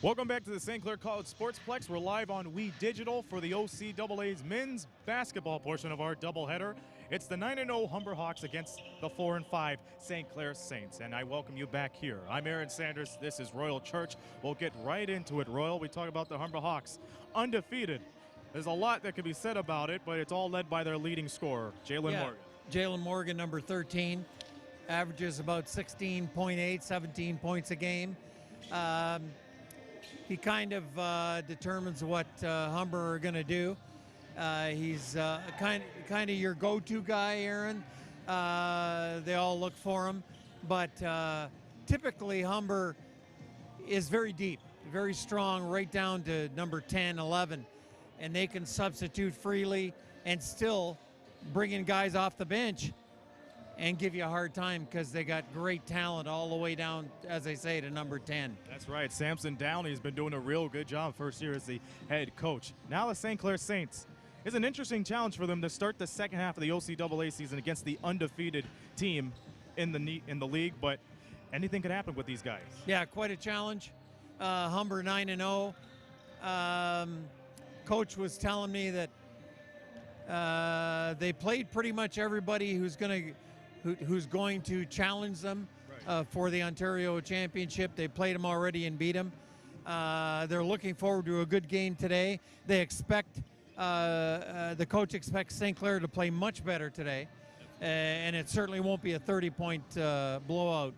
Welcome back to the St. Clair College Sportsplex. We're live on Digital for the OCAA's men's basketball portion of our doubleheader. It's the 9-0 Humber Hawks against the 4-5 St. Clair Saints, and I welcome you back here. I'm Aaron Sanders. This is Royal Church. We'll get right into it, Royal. We talk about the Humber Hawks, undefeated. There's a lot that could be said about it, but it's all led by their leading scorer, Jalen Morgan. Jalen Morgan, number 13, averages about 16.8, 17 points a game. He kind of determines what Humber are going to do. He's kind of your go-to guy, Aaron. They all look for him, but typically Humber is very deep, very strong, right down to number 10, 11, and they can substitute freely and still bring in guys off the bench and give you a hard time because they got great talent all the way down, as I say, to number 10. That's right. Samson Downey's been doing a real good job first year as the head coach. Now the St. Clair Saints. It's an interesting challenge for them to start the second half of the OCAA season against the undefeated team in the league, but anything could happen with these guys. Yeah, quite a challenge. Humber 9-0. Coach was telling me that they played pretty much everybody who's going to challenge them for the Ontario Championship. They played them already and beat them. They're looking forward to a good game today. They expect, the coach expects St. Clair to play much better today, and it certainly won't be a 30-point blowout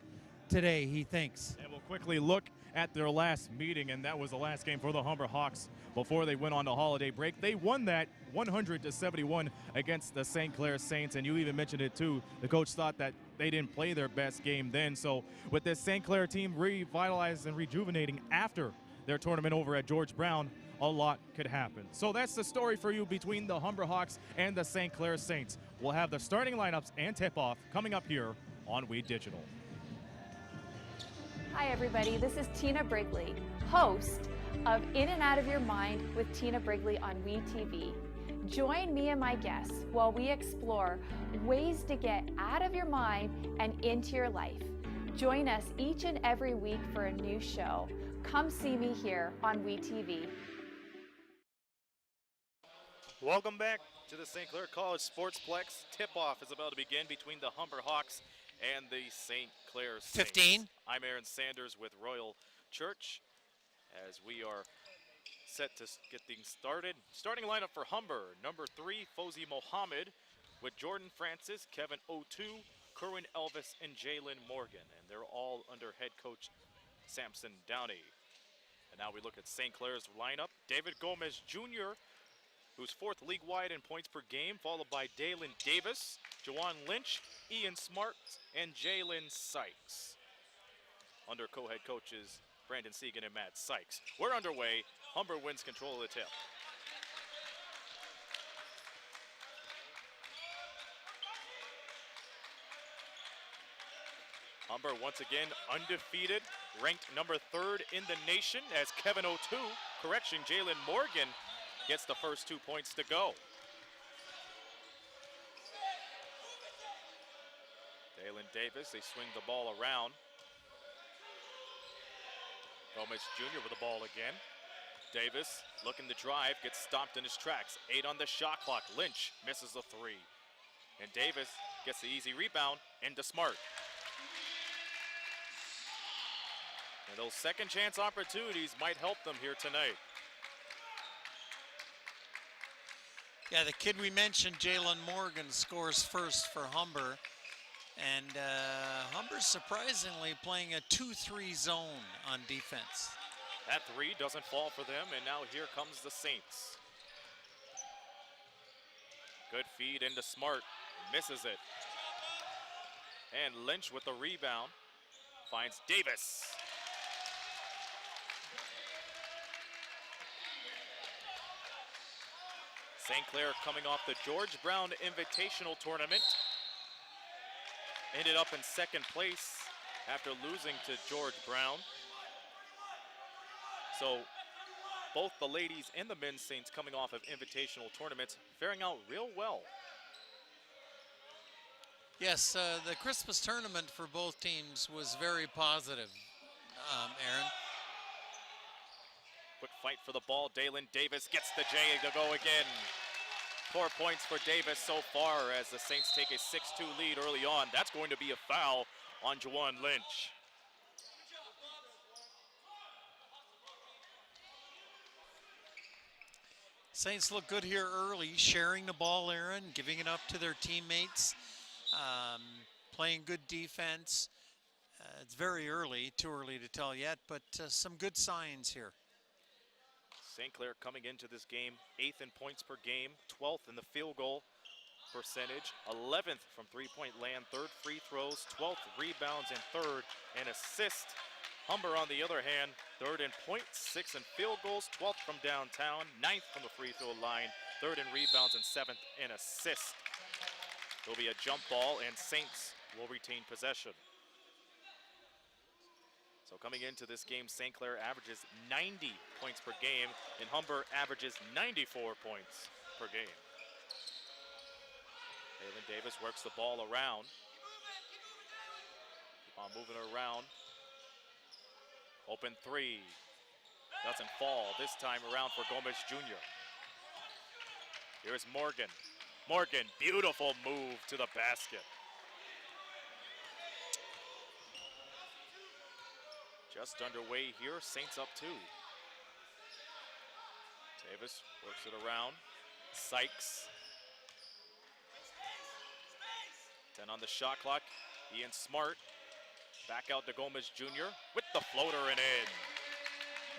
today, he thinks. And we'll quickly look at their last meeting, and that was the last game for the Humber Hawks before they went on the holiday break. They won that 100-71 against the St. Clair Saints, and you even mentioned it too. The coach thought that they didn't play their best game then. So with this St. Clair team revitalized and rejuvenating after their tournament over at George Brown, a lot could happen. So that's the story for you between the Humber Hawks and the St. Clair Saints. We'll have the starting lineups and tip-off coming up here on Digital. Hi everybody, this is Tina Brigley, host of In and Out of Your Mind with Tina Brigley on WeTV. Join me and my guests while we explore ways to get out of your mind and into your life. Join us each and every week for a new show. Come see me here on WeTV. Welcome back to the St. Clair College Sportsplex. Tip-off is about to begin between the Humber Hawks and the St. Clair Saints. 15. I'm Aaron Sanders with Royal Church as we are set to get things started. Starting lineup for Humber, number 3, Fozi Mohammed, with Jordan Francis, Kevin O'Toole, Kerwin Elvis, and Jalen Morgan. And they're all under head coach Samson Downey. And now we look at St. Clair's lineup. David Gomez Jr., who's 4th league-wide in points per game, followed by Dalen Davis, Jawan Lynch, Ian Smart, and Jalen Sykes. Under co-head coaches Brandon Segan and Matt Sykes. We're underway. Humber wins control of the tip. Humber once again undefeated, ranked number 3rd in the nation as Kevin O'Toole, Jalen Morgan, gets the first 2 points to go. Dalen Davis, they swing the ball around. Gomez Jr. with the ball again. Davis looking to drive, gets stopped in his tracks. 8 on the shot clock. Lynch misses the 3. And Davis gets the easy rebound into Smart. And those second chance opportunities might help them here tonight. Yeah, the kid we mentioned, Jalen Morgan, scores first for Humber. And Humber's surprisingly playing a 2-3 zone on defense. That 3 doesn't fall for them, and now here comes the Saints. Good feed into Smart, misses it. And Lynch with the rebound, finds Davis. St. Clair coming off the George Brown Invitational Tournament. Ended up in 2nd place after losing to George Brown. So both the ladies and the men's Saints coming off of invitational tournaments, faring out real well. Yes, the Christmas tournament for both teams was very positive, Aaron. Quick fight for the ball. Dalen Davis gets the J to go again. 4 points for Davis so far as the Saints take a 6-2 lead early on. That's going to be a foul on Juwan Lynch. Saints look good here early, sharing the ball, Aaron, giving it up to their teammates, playing good defense. It's very early, too early to tell yet, but some good signs here. St. Clair coming into this game 8th in points per game, 12th in the field goal percentage, 11th from three-point land, 3rd free throws, 12th rebounds, and 3rd in assist. Humber, on the other hand, 3rd in points, 6th in field goals, 12th from downtown, 9th from the free throw line, 3rd in rebounds, and 7th in assists. There'll be a jump ball, and Saints will retain possession. So coming into this game, St. Clair averages 90 points per game, and Humber averages 94 points per game. Dalen Davis works the ball around. Keep on moving around. Open three. Doesn't fall this time around for Gomez Jr. Here's Morgan. Morgan, beautiful move to the basket. Just underway here, Saints up 2. Davis works it around. Sykes. 10 on the shot clock. Ian Smart. Back out to Gomez Jr. with the floater and in.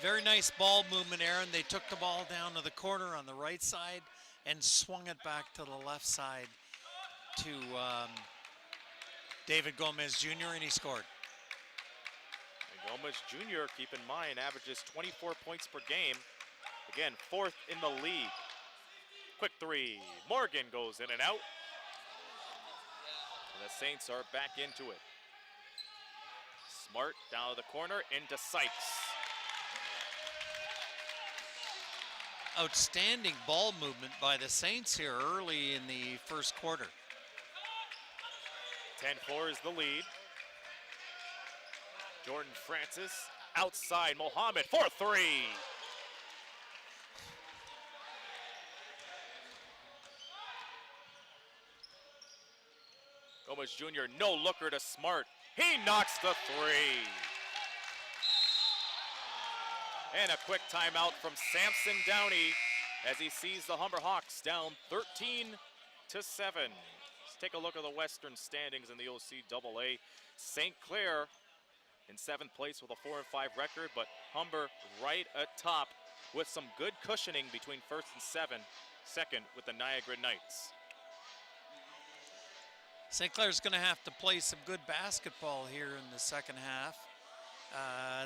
Very nice ball movement, Aaron. They took the ball down to the corner on the right side and swung it back to the left side to David Gomez Jr., and he scored. And Gomez Jr., keep in mind, averages 24 points per game. Again, 4th in the league. Quick three. Morgan goes in and out. And the Saints are back into it. Smart down to the corner into Sykes. Outstanding ball movement by the Saints here early in the first quarter. 10-4 is the lead. Jordan Francis outside. Mohammed for 3. Gomez Jr. no looker to Smart. He knocks the 3. And a quick timeout from Samson Downey as he sees the Humber Hawks down 13-7. Let's take a look at the Western standings in the OCAA. St. Clair in 7th place with a 4-5 record, but Humber right atop with some good cushioning between 1st and 2nd with the Niagara Knights. St. Clair's going to have to play some good basketball here in the second half.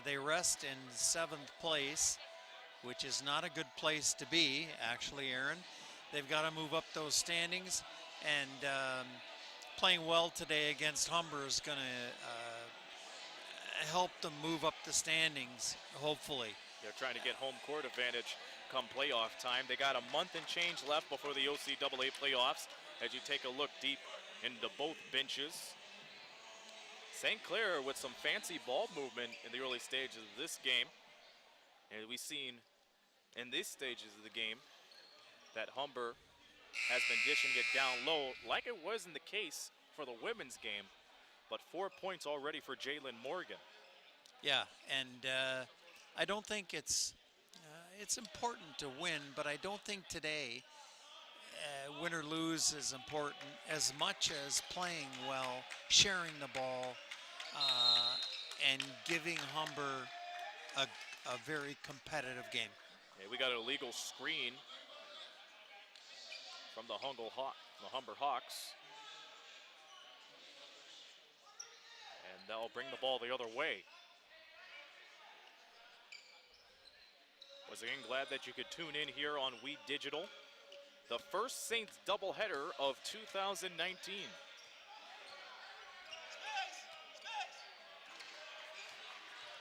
They rest in 7th place, which is not a good place to be, actually, Aaron. They've got to move up those standings, and playing well today against Humber is going to help them move up the standings, hopefully. They're trying to get home court advantage come playoff time. They got a month and change left before the OCAA playoffs as you take a look deep into both benches. St. Clair with some fancy ball movement in the early stages of this game. And we've seen in these stages of the game that Humber has been dishing it down low like it wasn't the case for the women's game. But 4 points already for Jalen Morgan. Yeah, and I don't think it's important to win, but I don't think today win or lose is important as much as playing well, sharing the ball, and giving Humber a very competitive game. Okay, we got an illegal screen from the Humber Hawks. And they'll bring the ball the other way. Once again, glad that you could tune in here on We Digital. The first Saints doubleheader of 2019.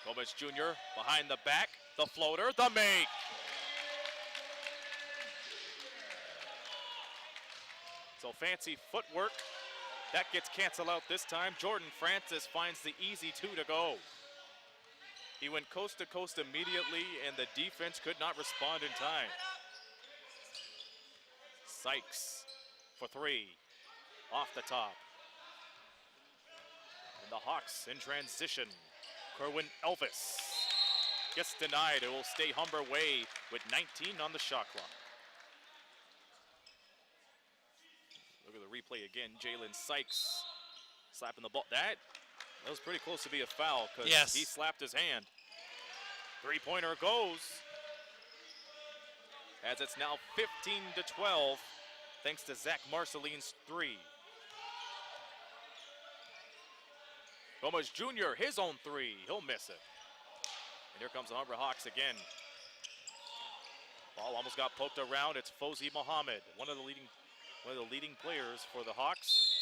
Gomez Jr. behind the back, the floater, the make. So fancy footwork. That gets canceled out this time. Jordan Francis finds the easy 2 to go. He went coast to coast immediately, and the defense could not respond in time. Sykes for three, off the top. And the Hawks in transition. Kerwin Elvis gets denied. It will stay Humber way with 19 on the shot clock. Look at the replay again. Jalen Sykes slapping the ball. That was pretty close to be a foul because he slapped his hand. Three-pointer goes. As it's now 15-12, thanks to Zach Marceline's three. Gomez Jr., his own three. He'll miss it. And here comes the Humber Hawks again. Ball almost got poked around. It's Fauzi Mohammed, one of the leading players for the Hawks.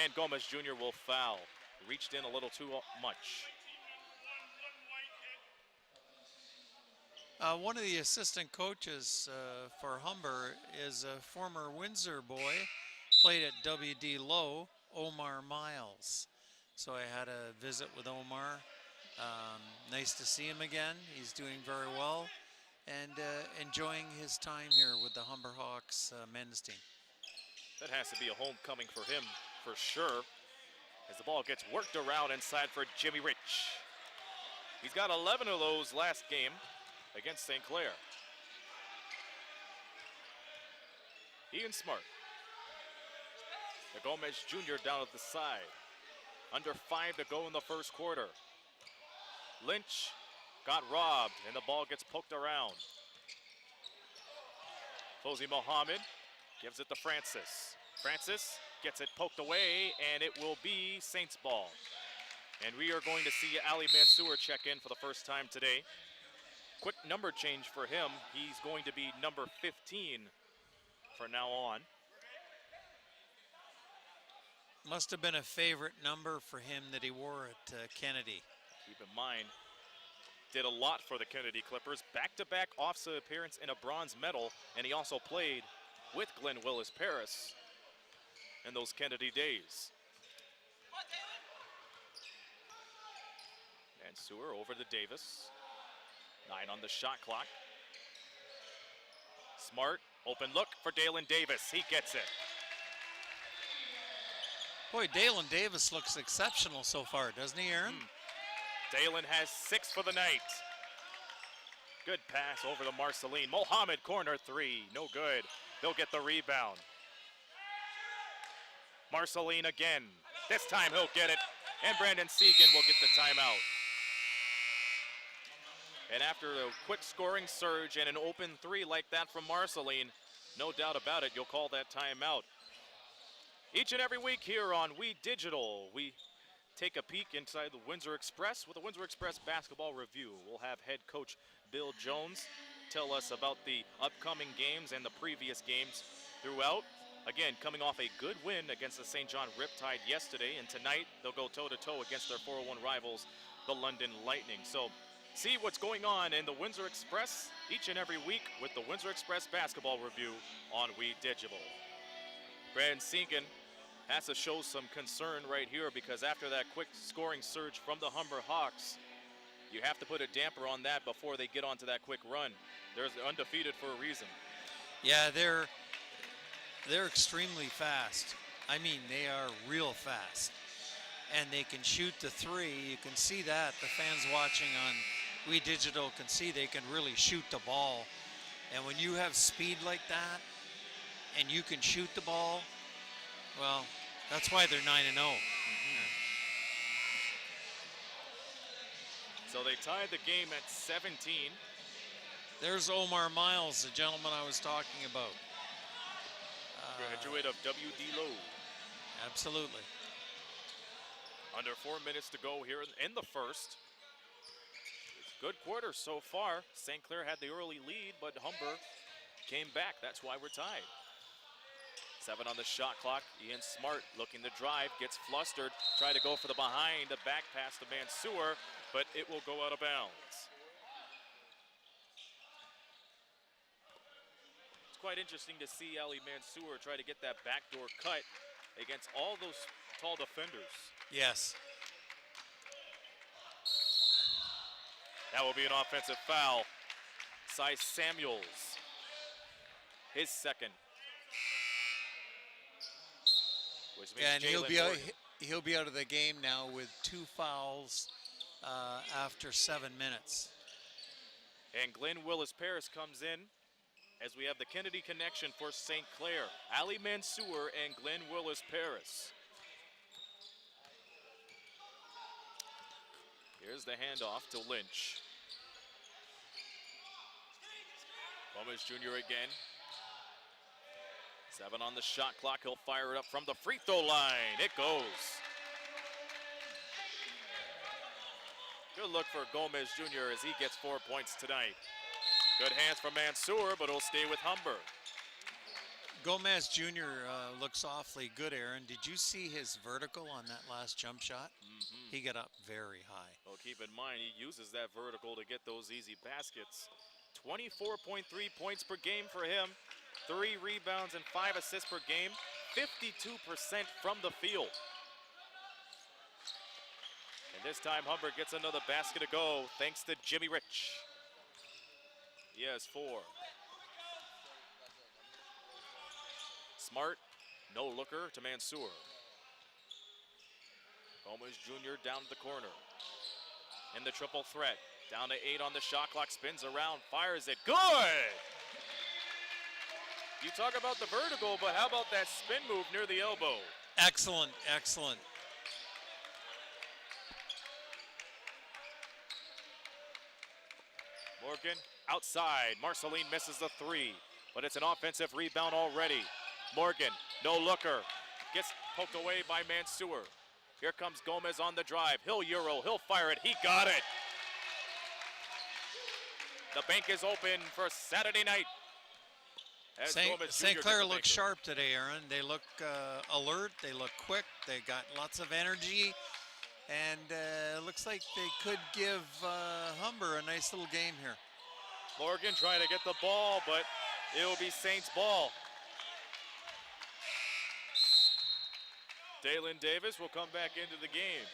And Gomez Jr. will foul. Reached in a little too much. One of the assistant coaches for Humber is a former Windsor boy, played at WD Low, Omar Miles. So I had a visit with Omar. Nice to see him again. He's doing very well and enjoying his time here with the Humber Hawks men's team. That has to be a homecoming for him for sure, as the ball gets worked around inside for Jimmy Rich. He's got 11 of those last game against St. Clair. Ian Smart. The Gomez Jr. down at the side. Under 5 to go in the first quarter. Lynch got robbed and the ball gets poked around. Fauzi Mohammed gives it to Francis. Francis gets it poked away and it will be Saints ball. And we are going to see Ali Mansour check in for the first time today. Quick number change for him. He's going to be number 15 from now on. Must have been a favorite number for him that he wore at Kennedy. Keep in mind, did a lot for the Kennedy Clippers. Back-to-back OFSA appearance and a bronze medal, and he also played with Glenn Willis Paris in those Kennedy days. Mansour over to Davis. 9 on the shot clock. Smart, open look for Dalen Davis. He gets it. Boy, Dalen Davis looks exceptional so far, doesn't he, Aaron? Dalen has 6 for the night. Good pass over to Marceline. Mohammed, corner three, no good. They'll get the rebound. Marceline again. This time he'll get it. And Brandon Segan will get the timeout. And after a quick scoring surge and an open three like that from Marceline, no doubt about it, you'll call that timeout. Each and every week here on We Digital, we take a peek inside the Windsor Express with the Windsor Express Basketball Review. We'll have head coach Bill Jones tell us about the upcoming games and the previous games throughout. Again, coming off a good win against the St. John Riptide yesterday, and tonight they'll go toe-to-toe against their 401 rivals, the London Lightning. So see what's going on in the Windsor Express each and every week with the Windsor Express Basketball Review on We Digital. Brandon Segan has to show some concern right here because after that quick scoring surge from the Humber Hawks, you have to put a damper on that before they get onto that quick run. They're undefeated for a reason. Yeah, they're extremely fast. I mean, they are real fast. And they can shoot the three. You can see that. The fans watching on We Digital can see they can really shoot the ball. And when you have speed like that and you can shoot the ball, well, that's why they're 9-0. So they tied the game at 17. There's Omar Miles, the gentleman I was talking about. Graduate of WD Low. Absolutely. Under 4 minutes to go here in the first. It's a good quarter so far. St. Clair had the early lead, but Humber came back. That's why we're tied. 7 on the shot clock. Ian Smart looking to drive, gets flustered, try to go for the behind, the back pass to Mansour, but it will go out of bounds. It's quite interesting to see Ali Mansour try to get that backdoor cut against all those tall defenders. Yes. That will be an offensive foul. Cy Samuels, his second. Which means And he'll Jalen be out of the game now with 2 fouls after 7 minutes. And Glenn Willis-Paris comes in as we have the Kennedy connection for St. Clair. Ali Mansour and Glenn Willis-Paris. Here's the handoff to Lynch. Gomez Jr. again. 7 on the shot clock. He'll fire it up from the free throw line. It goes. Good look for Gomez Jr. as he gets 4 points tonight. Good hands from Mansour, but he'll stay with Humber. Gomez Jr. Looks awfully good, Aaron. Did you see his vertical on that last jump shot? He got up very high. Well, keep in mind, he uses that vertical to get those easy baskets. 24.3 points per game for him. 3 rebounds and 5 assists per game. 52% from the field. And this time, Humber gets another basket to go, thanks to Jimmy Rich. He has 4. Smart, no looker to Mansour. Gomez Jr. down to the corner. In the triple threat. Down to 8 on the shot clock, spins around, fires it. Good! You talk about the vertical, but how about that spin move near the elbow? Excellent, excellent. Morgan outside. Marceline misses the 3, but it's an offensive rebound already. Morgan, no looker, gets poked away by Mansour. Here comes Gomez on the drive. He'll Euro, he'll fire it. He got it. The bank is open for Saturday night. St. Clair looks sharp today, Aaron. They look alert, they look quick, they got lots of energy, and looks like they could give Humber a nice little game here. Morgan trying to get the ball, but it will be Saints ball. Dalen Davis will come back into the game.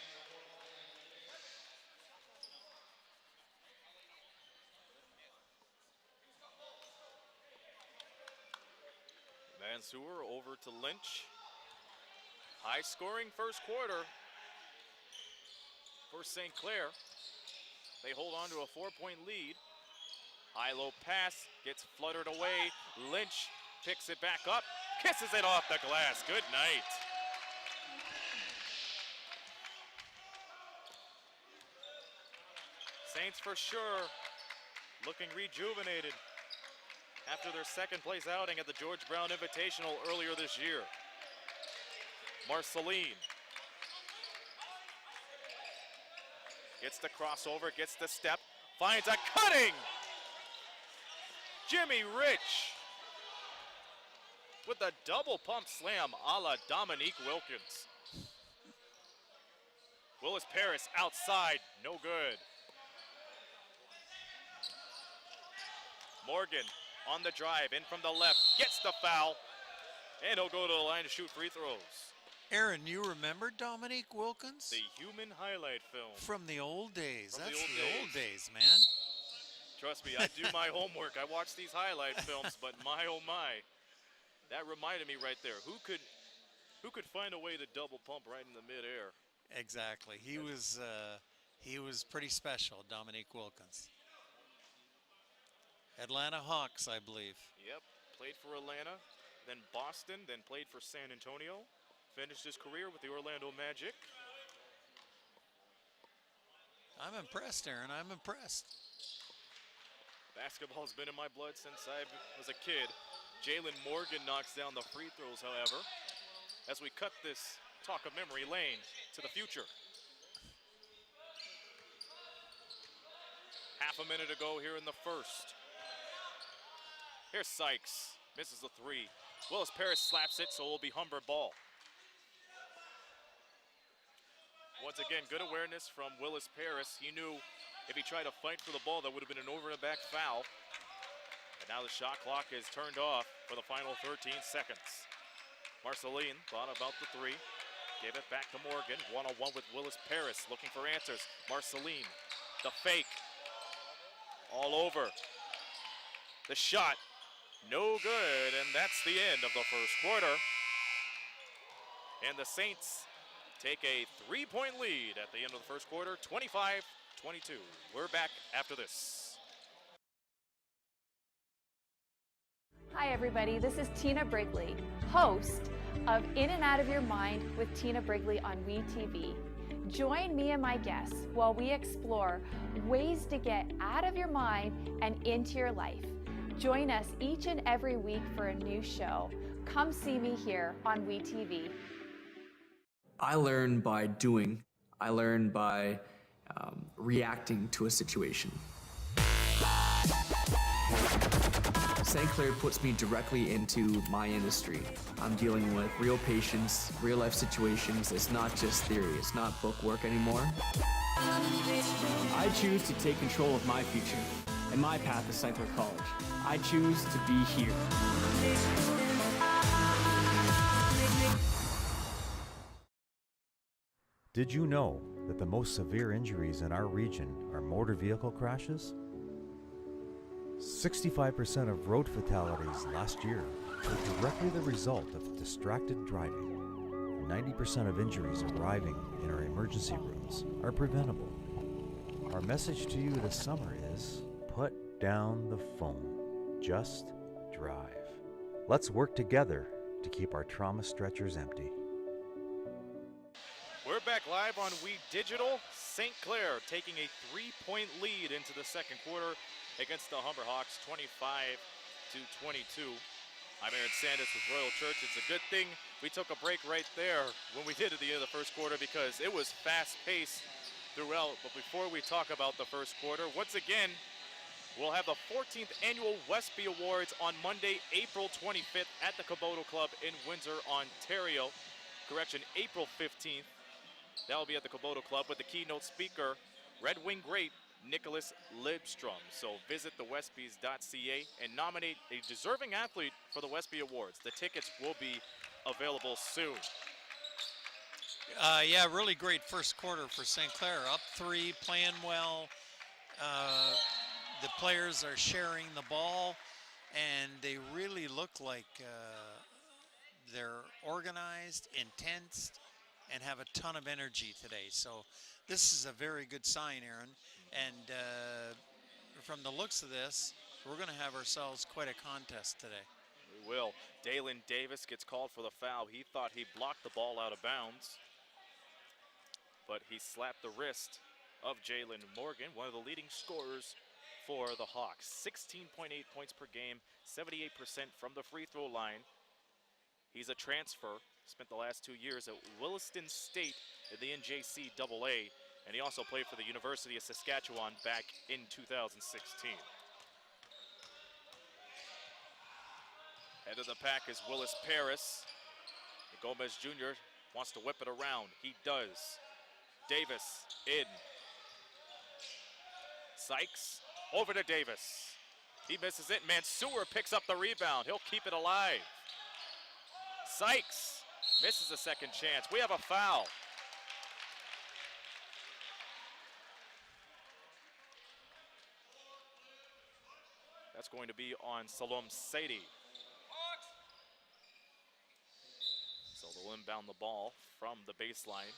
Mansour over to Lynch. High scoring first quarter for St. Clair. They hold on to a 4-point lead. High-low pass gets fluttered away. Lynch picks it back up, kisses it off the glass. Good night. Saints for sure looking rejuvenated after their second place outing at the George Brown Invitational earlier this year. Marceline gets the crossover, gets the step, finds a cutting! Jimmy Rich with a double pump slam a la Dominique Wilkins. Willis-Paris outside, no good. Morgan on the drive, in from the left, gets the foul, and he'll go to the line to shoot free throws. Aaron, you remember Dominique Wilkins? The human highlight film. From the old days. From That's the old days, man. Trust me, I do my homework. I watch these highlight films, but my oh my. That reminded me right there. Who could find a way to double pump right in the midair? Exactly. He was pretty special, Dominique Wilkins. Atlanta Hawks, I believe. Yep, played for Atlanta, then Boston, then played for San Antonio. Finished his career with the Orlando Magic. I'm impressed, Aaron. I'm impressed. Basketball's been in my blood since I was a kid. Jalen Morgan knocks down the free throws, however, as we cut this talk of memory lane to the future. Half a minute to go here in the first. Here's Sykes, misses the 3. Willis-Paris slaps it, so it will be Humber ball. Once again, good awareness from Willis-Paris. He knew if he tried to fight for the ball, that would have been an over-and-back foul. And now the shot clock is turned off for the final 13 seconds. Marceline thought about the 3, gave it back to Morgan. One-on-one with Willis-Paris, looking for answers. Marceline, the fake, all over. The shot, no good, and that's the end of the first quarter. And the Saints take a 3-point lead at the end of the first quarter, 25-22. We're back after this. Hi everybody, this is Tina Brigley, host of In and Out of Your Mind with Tina Brigley on WeTV. Join me and my guests while we explore ways to get out of your mind and into your life. Join us each and every week for a new show. Come see me here on WeTV. I learn by doing. I learn by reacting to a situation. St. Clair puts me directly into my industry. I'm dealing with real patients, real life situations. It's not just theory, it's not book work anymore. I choose to take control of my future and my path to St. Clair College. I choose to be here. Did you know that the most severe injuries in our region are motor vehicle crashes? 65% of road fatalities last year were directly the result of distracted driving. 90% of injuries arriving in our emergency rooms are preventable. Our message to you this summer is, put down the phone. Just drive. Let's work together to keep our trauma stretchers empty. We're back live on We Digital. St. Clair taking a 3-point lead into the second quarter against the Humber Hawks, 25-22. I'm Aaron Sandus with Royal Church. It's a good thing we took a break right there when we did at the end of the first quarter because it was fast-paced throughout. But before we talk about the first quarter, once again, we'll have the 14th Annual Westby Awards on Monday, April 25th at the Kubota Club in Windsor, Ontario. Correction, April 15th. That will be at the Kubota Club with the keynote speaker, Red Wing great Nicholas Lidstrom. So visit thewestbys.ca and nominate a deserving athlete for the Westby Awards. The tickets will be available soon. Yeah, really great first quarter for St. Clair. Up 3, playing well. The players are sharing the ball, and they really look like they're organized, intense, and have a ton of energy today. So this is a very good sign, Aaron. And from the looks of this, we're going to have ourselves quite a contest today. We will. Dalen Davis gets called for the foul. He thought he blocked the ball out of bounds, but he slapped the wrist of Jalen Morgan, one of the leading scorers for the Hawks. 16.8 points per game, 78% from the free throw line. He's a transfer, spent the last 2 years at Williston State in the NJCAA, and he also played for the University of Saskatchewan back in 2016. Head of the pack is Willis Paris. Gomez Jr. wants to whip it around. He does. Davis in. Sykes over to Davis. He misses it. Mansour picks up the rebound. He'll keep it alive. Sykes misses a second chance. We have a foul. That's going to be on Salom Sadie. So they'll inbound the ball from the baseline.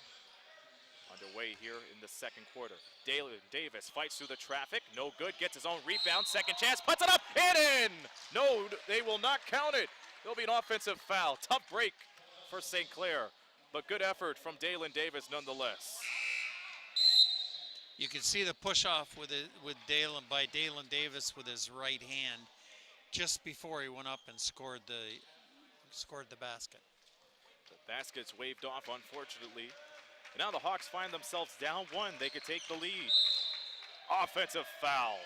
Underway here in the second quarter. Dalen Davis fights through the traffic. No good. Gets his own rebound. Second chance. Puts it up and in. No, they will not count it. There'll be an offensive foul. Tough break for St. Clair, but good effort from Dalen Davis nonetheless. You can see the push off with Dalen Davis with his right hand just before he went up and scored the basket. The basket's waved off, unfortunately. And now the Hawks find themselves down 1. They could take the lead. Offensive foul.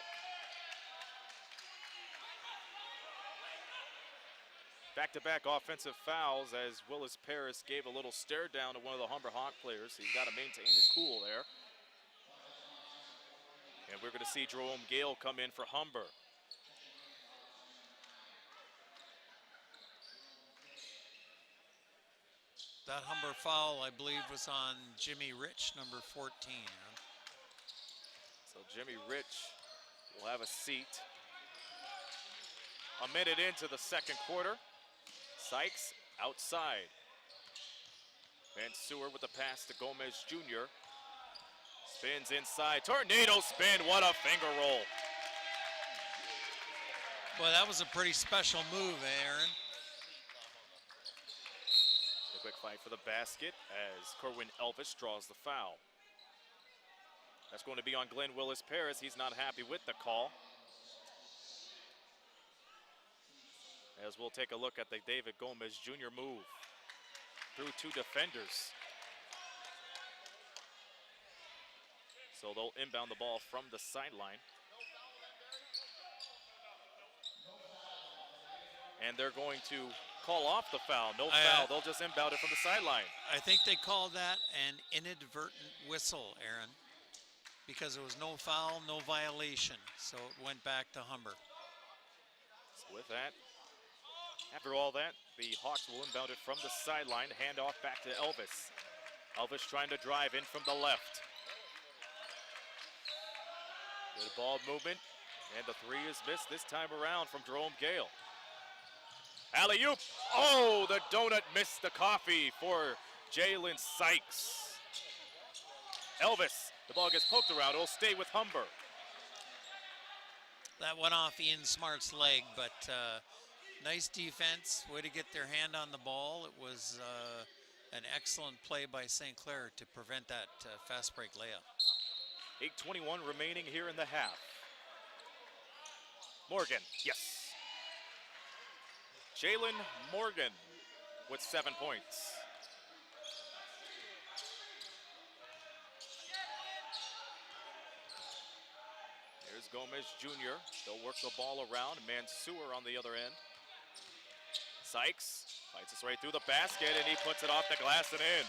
Back-to-back offensive fouls as Willis Paris gave a little stare down to one of the Humber Hawk players. He's got to maintain his cool there. And we're going to see Jerome Gale come in for Humber. That Humber foul, I believe, was on Jimmy Rich, number 14. So Jimmy Rich will have a seat. A minute into the second quarter. Sykes outside. Mansour with the pass to Gomez Jr. Spins inside. Tornado spin. What a finger roll. Boy, that was a pretty special move, Aaron. A quick fight for the basket as Kerwin Elvis draws the foul. That's going to be on Glenn Willis Paris. He's not happy with the call. As we'll take a look at the David Gomez Jr. move through two defenders. So they'll inbound the ball from the sideline. And they're going to call off the foul. No foul. They'll just inbound it from the sideline. I think they called that an inadvertent whistle, Aaron, because there was no foul, no violation. So it went back to Humber. So with that, after all that, the Hawks will inbound it from the sideline. Handoff back to Elvis. Elvis trying to drive in from the left. Good ball movement, and the three is missed this time around from Jerome Gale. Alley-oop. Oh, the donut missed the coffee for Jalen Sykes. Elvis, the ball gets poked around. It'll stay with Humber. That went off Ian Smart's leg, but nice defense. Way to get their hand on the ball. It was an excellent play by St. Clair to prevent that fast break layup. 8:21 remaining here in the half. Morgan, yes. Jalen Morgan with 7 points. Here's Gomez Jr. They'll work the ball around. Mansour on the other end. Sykes fights his way through the basket, and he puts it off the glass and in.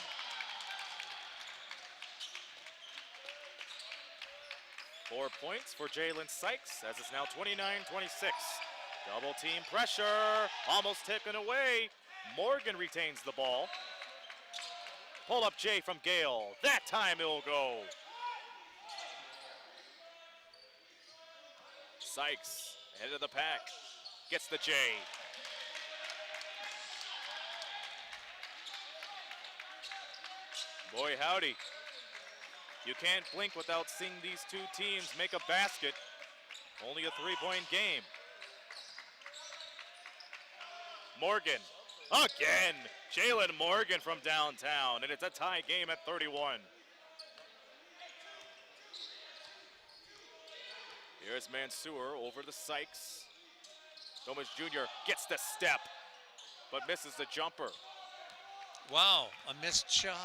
Four points for Jalen Sykes, as it's now 29-26. Double team pressure, almost taken away. Morgan retains the ball. Pull up J from Gale. That time it'll go. Sykes, head of the pack, gets the J. Boy, howdy. You can't blink without seeing these two teams make a basket. Only a three-point game. Morgan, again. Jalen Morgan from downtown, and it's a tie game at 31. Here's Mansour over to Sykes. Gomez Jr. gets the step, but misses the jumper. Wow, a missed shot.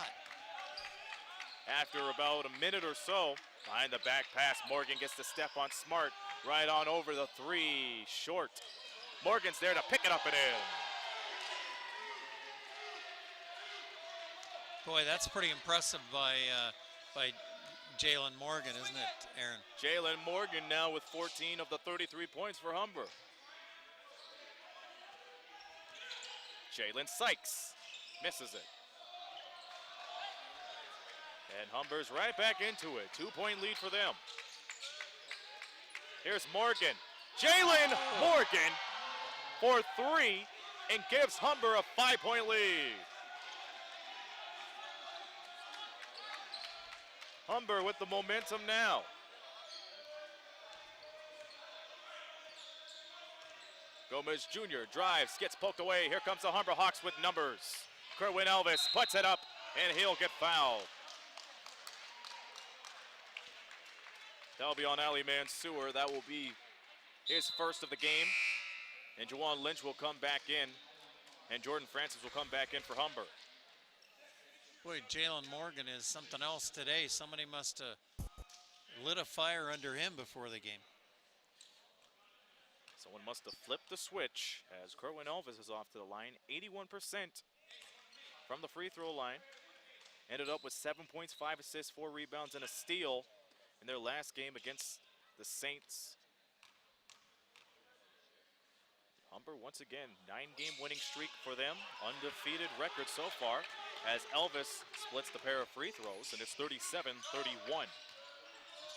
After about a minute or so, behind the back pass, Morgan gets the step on Smart, right on over the three, short. Morgan's there to pick it up and in. Boy, that's pretty impressive by Jalen Morgan, isn't it, Aaron? Jalen Morgan now with 14 of the 33 points for Humber. Jalen Sykes misses it. And Humber's right back into it. 2-point lead for them. Here's Morgan. Jalen Morgan for three and gives Humber a 5-point lead. Humber with the momentum now. Gomez Jr. drives, gets poked away. Here comes the Humber Hawks with numbers. Kerwin Elvis puts it up, and he'll get fouled. That'll be on Ali Mansour. That will be his first of the game. And Juwan Lynch will come back in, and Jordan Francis will come back in for Humber. Boy, Jalen Morgan is something else today. Somebody must have lit a fire under him before the game. Someone must have flipped the switch as Kerwin Elvis is off to the line. 81% from the free throw line. Ended up with 7 points, 5 assists, 4 rebounds, and a steal in their last game against the Saints. Humber, once again, 9-game winning streak for them. Undefeated record so far as Elvis splits the pair of free throws, and it's 37-31.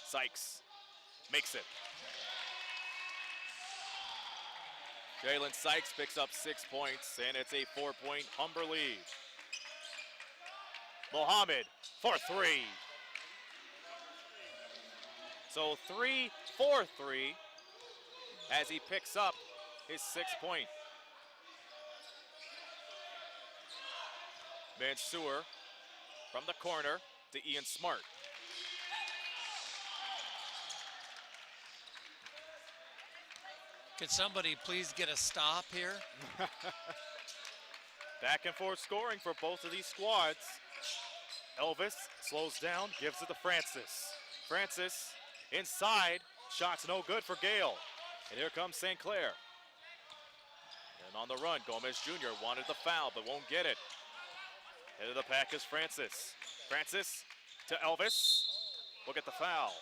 Sykes makes it. Jalen Sykes picks up 6 points, and it's a 4-point Humber lead. Mohammed for 3. So 3 for 3 as he picks up his 6th point. Mansour from the corner to Ian Smart. Could somebody please get a stop here? Back and forth scoring for both of these squads. Elvis slows down, gives it to Francis. Francis inside, shot's no good for Gale. And here comes St. Clair. And on the run, Gomez Jr. wanted the foul, but won't get it. Head of the pack is Francis. Francis to Elvis. Look at the foul.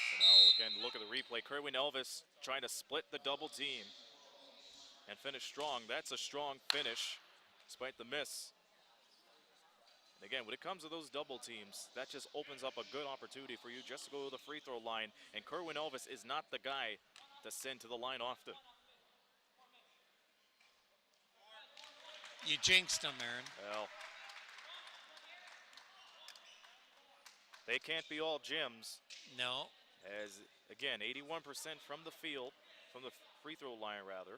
So now again, look at the replay. Kerwin Elvis trying to split the double team and finish strong. That's a strong finish, despite the miss. And again, when it comes to those double teams, that just opens up a good opportunity for you just to go to the free throw line. And Kerwin Elvis is not the guy to send to the line often. You jinxed him, Aaron. Well, they can't be all Jims. No. As, again, 81% from the field, from the free throw line, rather.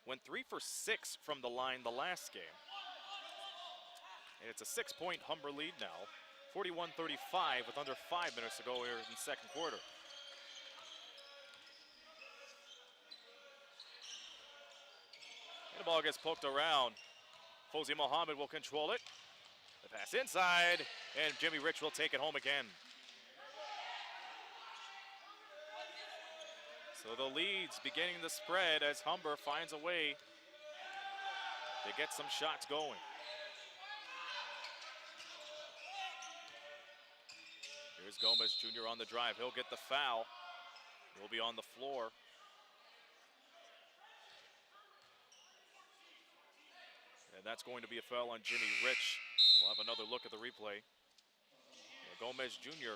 Went 3 for 6 from the line the last game. And it's a 6-point Humber lead now. 41-35 with under 5 minutes to go here in the second quarter. And the ball gets poked around. Fozzie Mohammed will control it. The pass inside, and Jimmy Rich will take it home again. So the lead's beginning to spread as Humber finds a way to get some shots going. Here's Gomez Jr. on the drive. He'll get the foul. He'll be on the floor. And that's going to be a foul on Jimmy Rich. We'll have another look at the replay. Gomez Jr.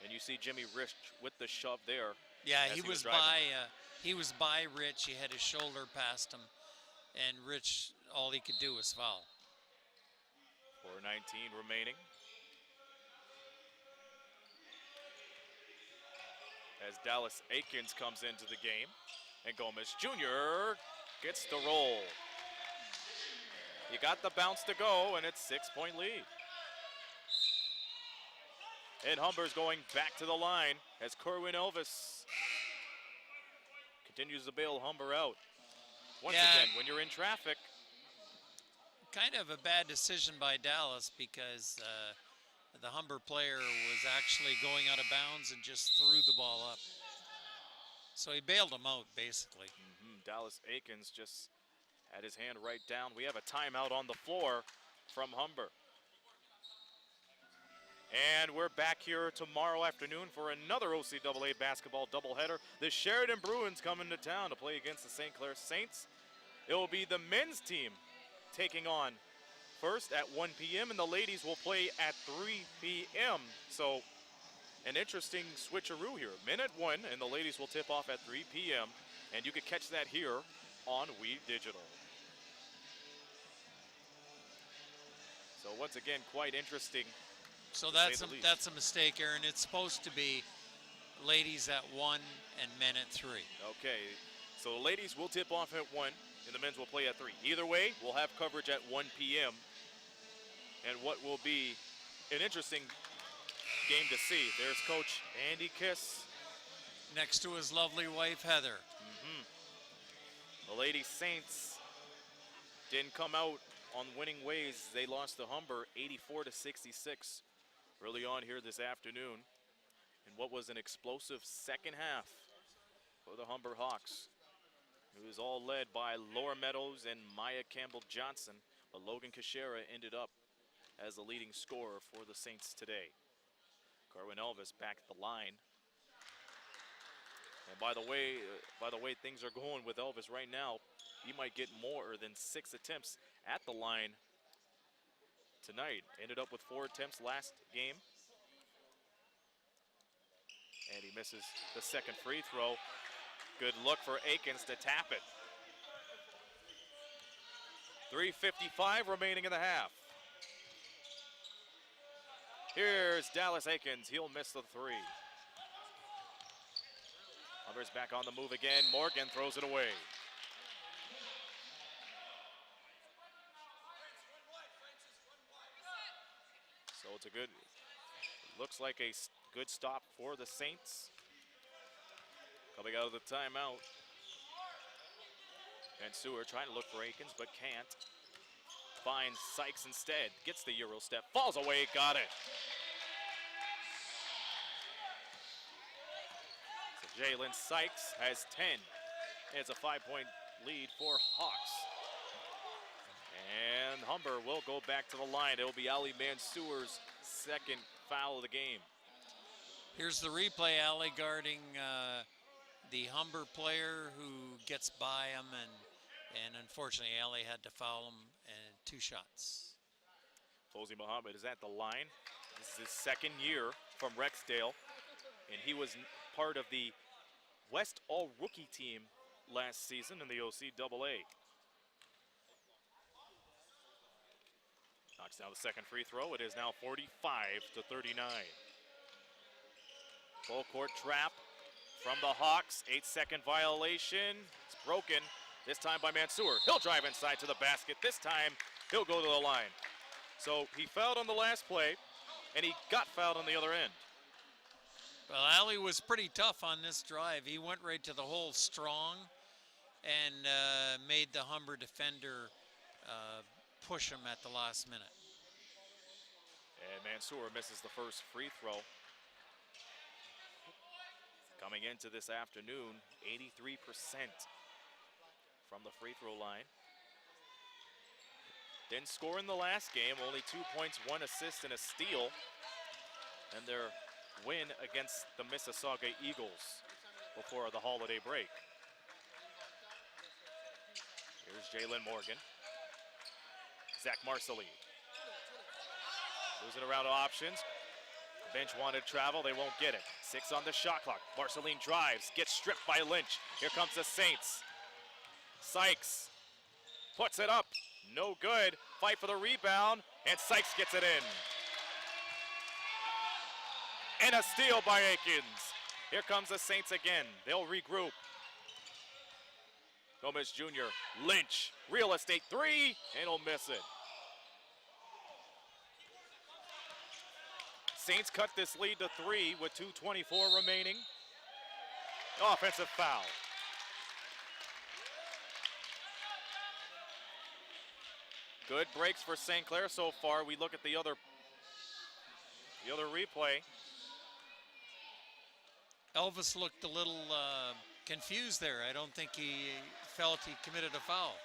And you see Jimmy Rich with the shove there. Yeah, he was by Rich. He had his shoulder past him, and Rich, all he could do was foul. 4:19 remaining. As Dallas Aikens comes into the game, and Gomez Jr. gets the roll. You got the bounce to go, and it's 6-point lead. And Humber's going back to the line as Kerwin Elvis continues to bail Humber out. Once again, when you're in traffic. Kind of a bad decision by Dallas because the Humber player was actually going out of bounds and just threw the ball up. So he bailed him out, basically. Dallas Aikens just had his hand right down. We have a timeout on the floor from Humber. And we're back here tomorrow afternoon for another OCAA basketball doubleheader. The Sheridan Bruins come into town to play against the St. Clair Saints. It will be the men's team taking on first at 1 p.m. and the ladies will play at 3 p.m. So an interesting switcheroo here. Men at 1 and the ladies will tip off at 3 p.m. And you can catch that here on We Digital. So once again, quite interesting. So that's a mistake, Aaron. It's supposed to be ladies at 1 and men at 3. Okay, so the ladies will tip off at 1 and the men's will play at 3. Either way, we'll have coverage at 1 p.m. and what will be an interesting game to see. There's Coach Andy Kiss. Next to his lovely wife, Heather. The Lady Saints didn't come out on winning ways. They lost to Humber 84-66 early on here this afternoon in what was an explosive second half for the Humber Hawks. It was all led by Laura Meadows and Maya Campbell Johnson, but Logan Kashera ended up as the leading scorer for the Saints today. Kerwin Elvis back at the line. And by the way things are going with Elvis right now, he might get more than 6 attempts at the line tonight. Ended up with 4 attempts last game. And he misses the second free throw. Good look for Aikens to tap it. 3:55 remaining in the half. Here's Dallas Aikens. He'll miss the 3. Humber's back on the move again. Morgan throws it away. So it's a good, looks like a good stop for the Saints. Coming out of the timeout. And Seward trying to look for Aikens, but can't. Finds Sykes instead. Gets the Euro step. Falls away. Got it. So Jalen Sykes has 10. It's a 5-point lead for Hawks. And Humber will go back to the line. It'll be Ali Mansour's second foul of the game. Here's the replay. Ali guarding the Humber player who gets by him, and unfortunately Ali had to foul him in 2 shots. Fozzie Muhammad is at the line. This is his second year from Rexdale, and he was part of the West All-Rookie team last season in the OCAA. Knocks down the second free throw. It is now 45-39. Full court trap from the Hawks. 8-second violation. It's broken. This time by Mansour. He'll drive inside to the basket. This time he'll go to the line. So he fouled on the last play, and he got fouled on the other end. Well, Ali was pretty tough on this drive. He went right to the hole strong and made the Humber defender push him at the last minute. And Mansour misses the first free throw. Coming into this afternoon, 83% from the free throw line. Didn't score in the last game, only 2 points, 1 assist, and a steal. And their win against the Mississauga Eagles before the holiday break. Here's Jalen Morgan. Zach Marceline. Losing around options. Bench wanted travel, they won't get it. 6 on the shot clock. Marceline drives, gets stripped by Lynch. Here comes the Saints. Sykes puts it up, no good. Fight for the rebound, and Sykes gets it in. And a steal by Aikens. Here comes the Saints again. They'll regroup. Gomez Jr., Lynch, real estate 3, and he'll miss it. Saints cut this lead to 3 with 2:24 remaining. Offensive foul. Good breaks for St. Clair so far. We look at the other replay. Elvis looked a little confused there. I don't think he felt he committed a foul.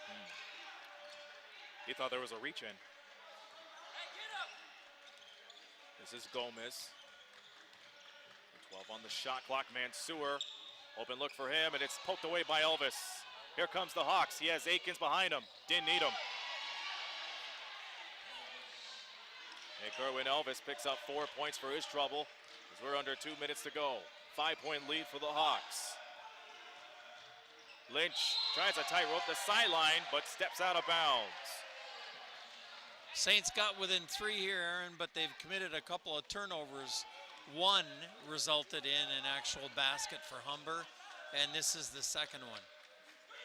He thought there was a reach in. This is Gomez. 12 on the shot clock. Mansour. Open look for him, and it's poked away by Elvis. Here comes the Hawks. He has Aikens behind him. Didn't need him. And Kerwin Elvis picks up 4 points for his trouble as we're under 2 minutes to go. 5-point lead for the Hawks. Lynch tries a tightrope the sideline, but steps out of bounds. Saints got within 3 here, Aaron, but they've committed a couple of turnovers. One resulted in an actual basket for Humber, and this is the second one.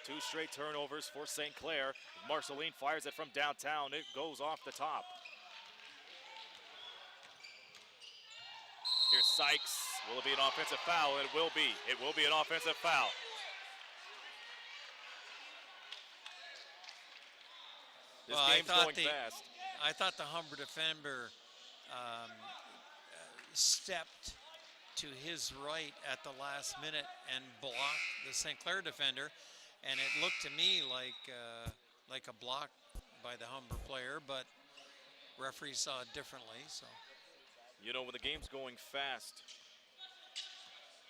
2 straight turnovers for St. Clair. Marceline fires it from downtown. It goes off the top. Here's Sykes. Will it be an offensive foul? It will be. It will be an offensive foul. This game's going fast. I thought the Humber defender stepped to his right at the last minute and blocked the St. Clair defender, and it looked to me like a block by the Humber player, but referee saw it differently. So, you know, when the game's going fast,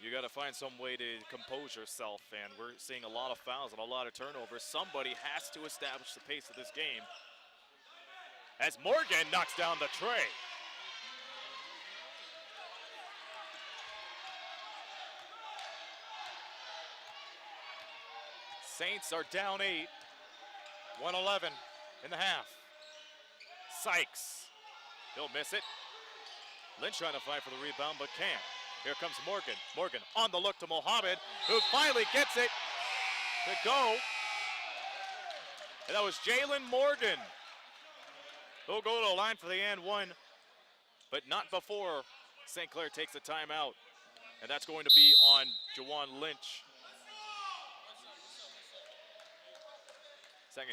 you got to find some way to compose yourself, and we're seeing a lot of fouls and a lot of turnovers. Somebody has to establish the pace of this game. as Morgan knocks down the tray. Saints are down 8, 111 in the half. Sykes, he'll miss it. Lynch trying to fight for the rebound, but can't. Here comes Morgan. Morgan on the look to Mohammed, who finally gets it to go. And that was Jalen Morgan. He'll go to the line for the and one, but not before St. Clair takes a timeout. And that's going to be on Jawan Lynch.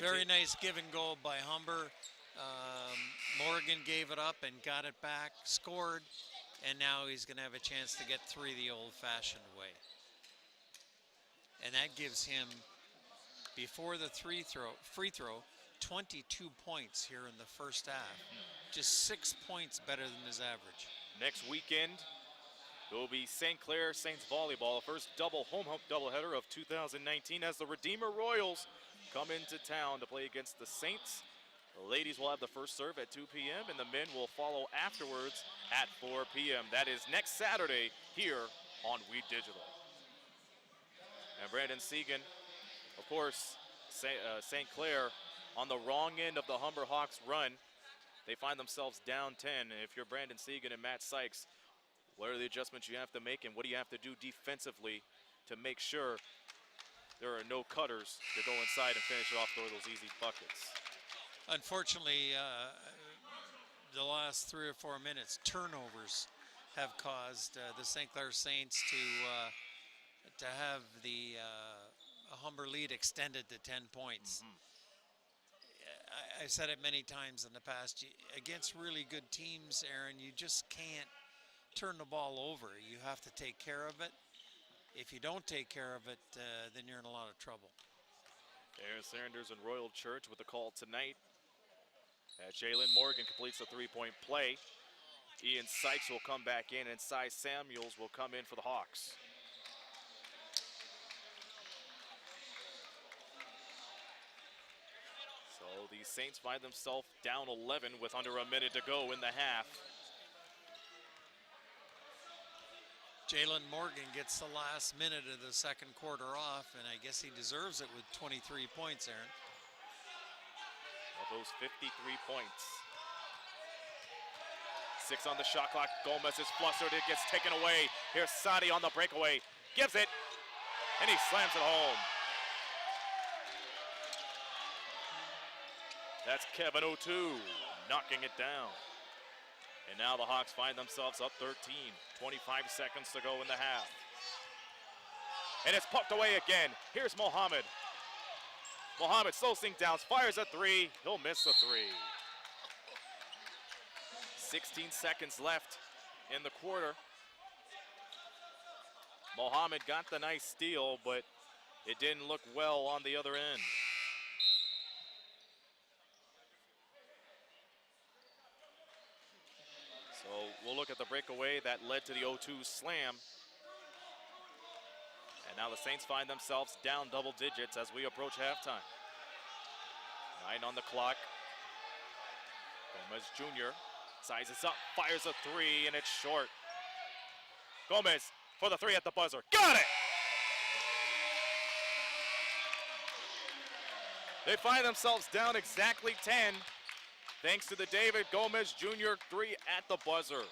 Very nice give and go by Humber. Morgan gave it up and got it back, scored, and now he's going to have a chance to get 3 the old-fashioned way. And that gives him, before the free throw, 22 points here in the first half. Just 6 points better than his average. Next weekend will be St. Clair Saints volleyball, the first home doubleheader of 2019 as the Redeemer Royals come into town to play against the Saints. The ladies will have the first serve at 2 p.m. and the men will follow afterwards at 4 p.m. That is next Saturday here on We Digital. And Brandon Segan, of course, St. Clair on the wrong end of the Humber Hawks run. They find themselves down 10. And if you're Brandon Segan and Matt Sykes, what are the adjustments you have to make and what do you have to do defensively to make sure there are no cutters to go inside and finish it off those easy buckets? Unfortunately, the last 3 or 4 minutes, turnovers have caused the St. Clair Saints to have the Humber lead extended to 10 points. I've said it many times in the past. Against really good teams, Aaron, you just can't turn the ball over. You have to take care of it. If you don't take care of it, then you're in a lot of trouble. Aaron Sanders and Royal Church with the call tonight. As Jalen Morgan completes the 3-point play, Ian Sykes will come back in and Cy Samuels will come in for the Hawks. So the Saints find themselves down 11 with under a minute to go in the half. Jalen Morgan gets the last minute of the second quarter off, and I guess he deserves it with 23 points, Aaron. Of those 53 points. 6 on the shot clock. Gomez is flustered. It gets taken away. Here's Sadi on the breakaway. Gives it, and he slams it home. That's Kevin O'Toole knocking it down. And now the Hawks find themselves up 13. 25 seconds to go in the half. And it's poked away again. Here's Mohammed. Mohammed slows things down, fires a 3. He'll miss the 3. 16 seconds left in the quarter. Mohammed got the nice steal, but it didn't look well on the other end. So we'll look at the breakaway that led to the 0-2 slam. And now the Saints find themselves down double digits as we approach halftime. 9 on the clock. Gomez Jr. sizes up, fires a 3, and it's short. Gomez for the 3 at the buzzer. Got it! They find themselves down exactly 10 thanks to the David Gomez Jr. 3 at the buzzer.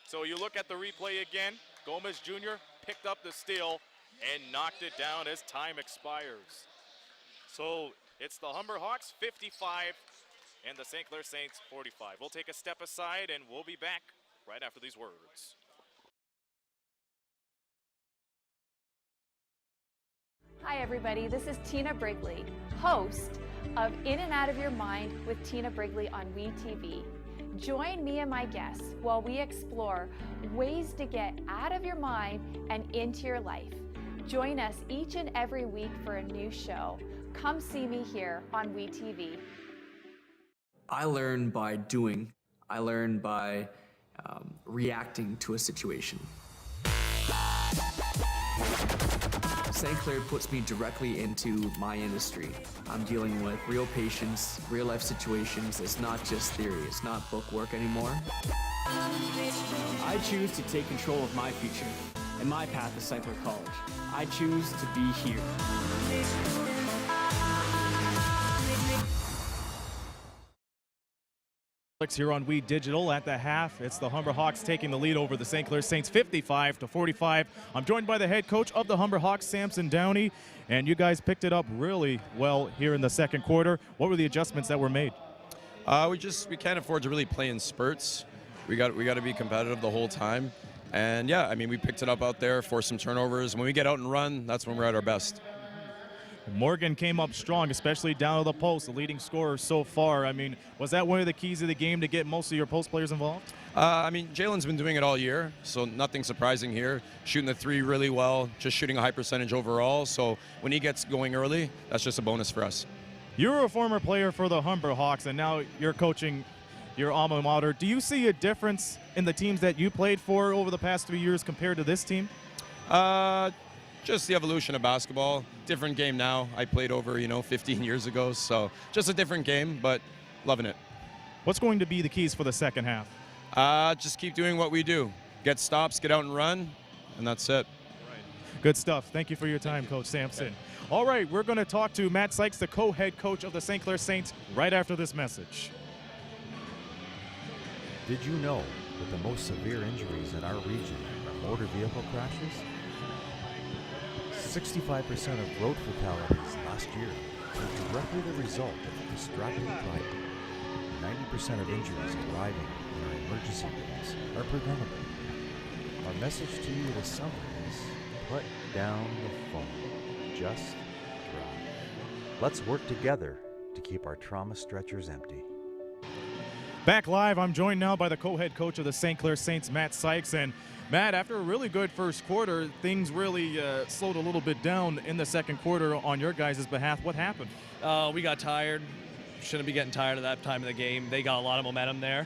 So you look at the replay again. Gomez Jr. picked up the steal and knocked it down as time expires. So it's the Humber Hawks 55 and the St. Clair Saints 45. We'll take a step aside and we'll be back right after these words. Hi everybody, this is Tina Brigley, host of In and Out of Your Mind with Tina Brigley on WeTV. Join me and my guests while we explore ways to get out of your mind and into your life. Join us each and every week for a new show. Come see me here on WeTV. I learn by doing. I learn by reacting to a situation. St. Clair puts me directly into my industry. I'm dealing with real patients, real life situations. It's not just theory, it's not book work anymore. I choose to take control of my future and my path to St. Clair College. I choose to be here. Here on We Digital at the half. It's the Humber Hawks taking the lead over the St. Clair Saints 55-45. I'm joined by the head coach of the Humber Hawks, Samson Downey, and you guys picked it up really well here in the second quarter. What were the adjustments that were made? We can't afford to really play in spurts. We got to be competitive the whole time. And yeah, I mean, we picked it up out there, forced some turnovers. When we get out and run, that's when we're at our best. Morgan came up strong, especially down to the post, the leading scorer so far. I mean, was that one of the keys of the game to get most of your post players involved? I mean, Jalen's been doing it all year, so nothing surprising here. Shooting the three really well, just shooting a high percentage overall. So when he gets going early, that's just a bonus for us. You were a former player for the Humber Hawks, and now you're coaching your alma mater. Do you see a difference in the teams that you played for over the past 3 years compared to this team? Just the evolution of basketball. Different game now. I played over, 15 years ago, so just a different game, but loving it. What's going to be the keys for the second half? Just keep doing what we do. Get stops, get out and run, and that's it. Good stuff. Thank you for your time, Coach Sampson. All right, we're going to talk to Matt Sykes, the co-head coach of the St. Clair Saints, right after this message. Did you know that the most severe injuries in our region are motor vehicle crashes? 65% of road fatalities last year were directly the result of distracted driving. 90% of injuries arriving in our emergency rooms are preventable. Our message to you this summer is put down the phone. Just drive. Let's work together to keep our trauma stretchers empty. Back live, I'm joined now by the co-head coach of the St. Clair Saints, Matt Sykes. And Matt, after a really good first quarter, things really slowed a little bit down in the second quarter on your guys' behalf. What happened? We got tired. Shouldn't be getting tired at that time of the game. They got a lot of momentum there.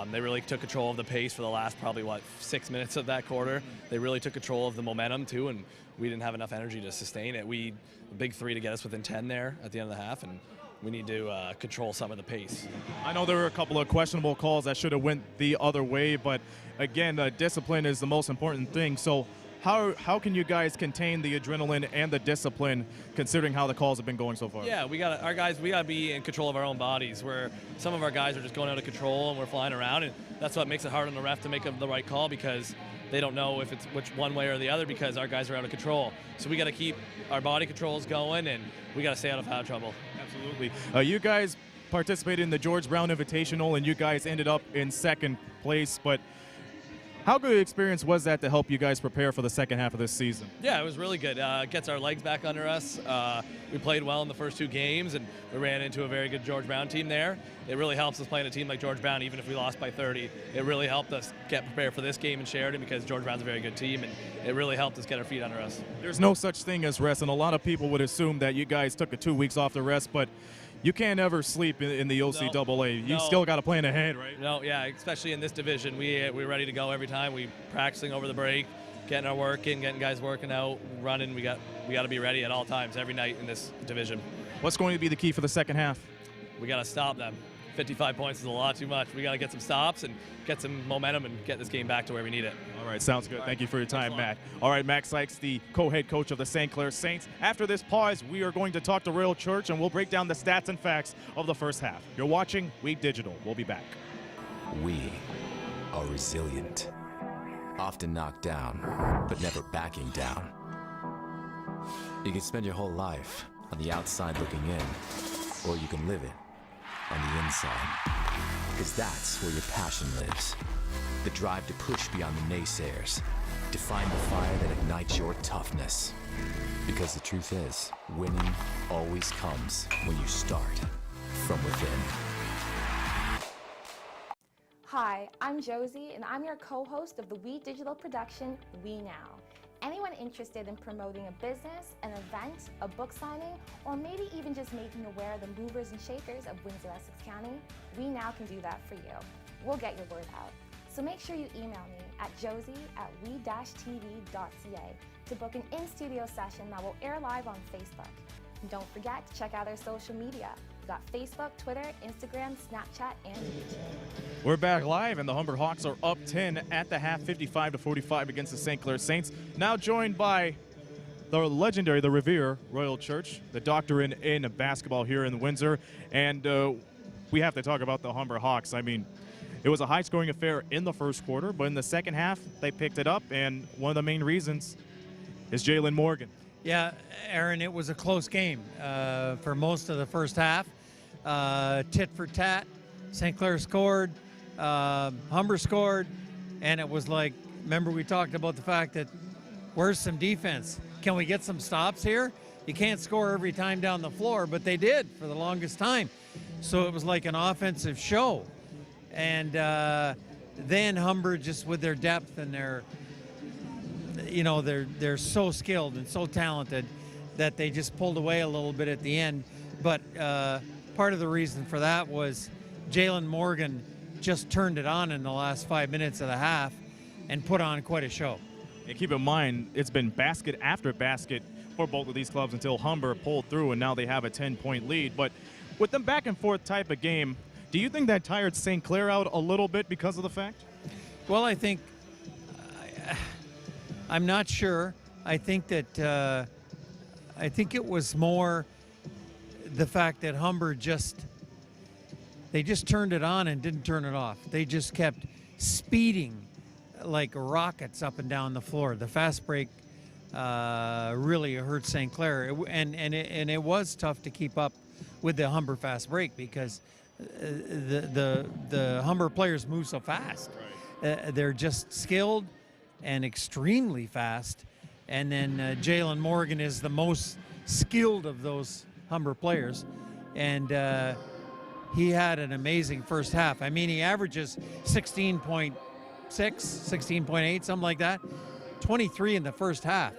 They really took control of the pace for the last probably, 6 minutes of that quarter. They really took control of the momentum, too, and we didn't have enough energy to sustain it. A big three to get us within 10 there at the end of the half, and we need to control some of the pace. I know there were a couple of questionable calls that should have went the other way, but again, discipline is the most important thing. So how can you guys contain the adrenaline and the discipline considering how the calls have been going so far? Yeah, we got to be in control of our own bodies, where some of our guys are just going out of control and we're flying around, and that's what makes it hard on the ref to make the right call, because they don't know if it's which one way or the other, because our guys are out of control. So we got to keep our body controls going, and we got to stay out of foul trouble. Absolutely. You guys participated in the George Brown Invitational, and you guys ended up in second place, but how good an experience was that to help you guys prepare for the second half of this season? Yeah, it was really good. Gets our legs back under us. We played well in the first two games, and we ran into a very good George Brown team there. It really helps us playing a team like George Brown, even if we lost by 30. It really helped us get prepared for this game in Sheridan, because George Brown's a very good team, and it really helped us get our feet under us. There's no such thing as rest, and a lot of people would assume that you guys took 2 weeks off the rest, but you can't ever sleep in the OCAA. You still got to plan ahead, right? No, yeah, especially in this division. We're ready to go every time. We practicing over the break, getting our work in, getting guys working out, running. We got to be ready at all times, every night in this division. What's going to be the key for the second half? We got to stop them. 55 points is a lot too much. We got to get some stops and get some momentum and get this game back to where we need it. All right, sounds good. Thank you for your time, Matt. All right, Matt Sykes, the co-head coach of the St. Clair Saints. After this pause, we are going to talk to Royal Church, and we'll break down the stats and facts of the first half. You're watching We Digital. We'll be back. We are resilient, often knocked down, but never backing down. You can spend your whole life on the outside looking in, or you can live it on the inside, because that's where your passion lives. The drive to push beyond the naysayers, to find the fire that ignites your toughness. Because the truth is, winning always comes when you start from within. Hi, I'm Josie, and I'm your co-host of the We Digital production, We Now. Anyone interested in promoting a business, an event, a book signing, or maybe even just making aware of the movers and shakers of Windsor-Essex County, We Now can do that for you. We'll get your word out. So make sure you email me at josie@we-tv.ca to book an in-studio session that will air live on Facebook. And don't forget to check out our social media. We've got Facebook, Twitter, Instagram, Snapchat, and YouTube. We're back live, and the Humber Hawks are up 10 at the half, 55-45 against the St. Clair Saints. Now joined by the legendary, the Revere Royal Church, the doctorate in basketball here in Windsor. And we have to talk about the Humber Hawks. I mean, it was a high-scoring affair in the first quarter, but in the second half, they picked it up, and one of the main reasons is Jalen Morgan. Yeah, Aaron, it was a close game for most of the first half. Tit for tat. St. Clair scored, Humber scored, and it was like, remember we talked about the fact that where's some defense? Can we get some stops here? You can't score every time down the floor, but they did for the longest time. So it was like an offensive show. And then Humber, just with their depth and their, they're so skilled and so talented that they just pulled away a little bit at the end. But part of the reason for that was Jalen Morgan just turned it on in the last 5 minutes of the half and put on quite a show. And keep in mind, it's been basket after basket for both of these clubs until Humber pulled through, and now they have a 10-point lead. But with them back and forth type of game, do you think that tired St. Clair out a little bit because of the fact? Well, I think I'm not sure. I think that I think it was more the fact that Humber they just turned it on and didn't turn it off. They just kept speeding like rockets up and down the floor. The fast break really hurt St. Clair, and it was tough to keep up with the Humber fast break because the Humber players move so fast. Right. They're just skilled and extremely fast. And then Jalen Morgan is the most skilled of those Humber players. And he had an amazing first half. I mean, he averages 16.6, 16.8, something like that. 23 in the first half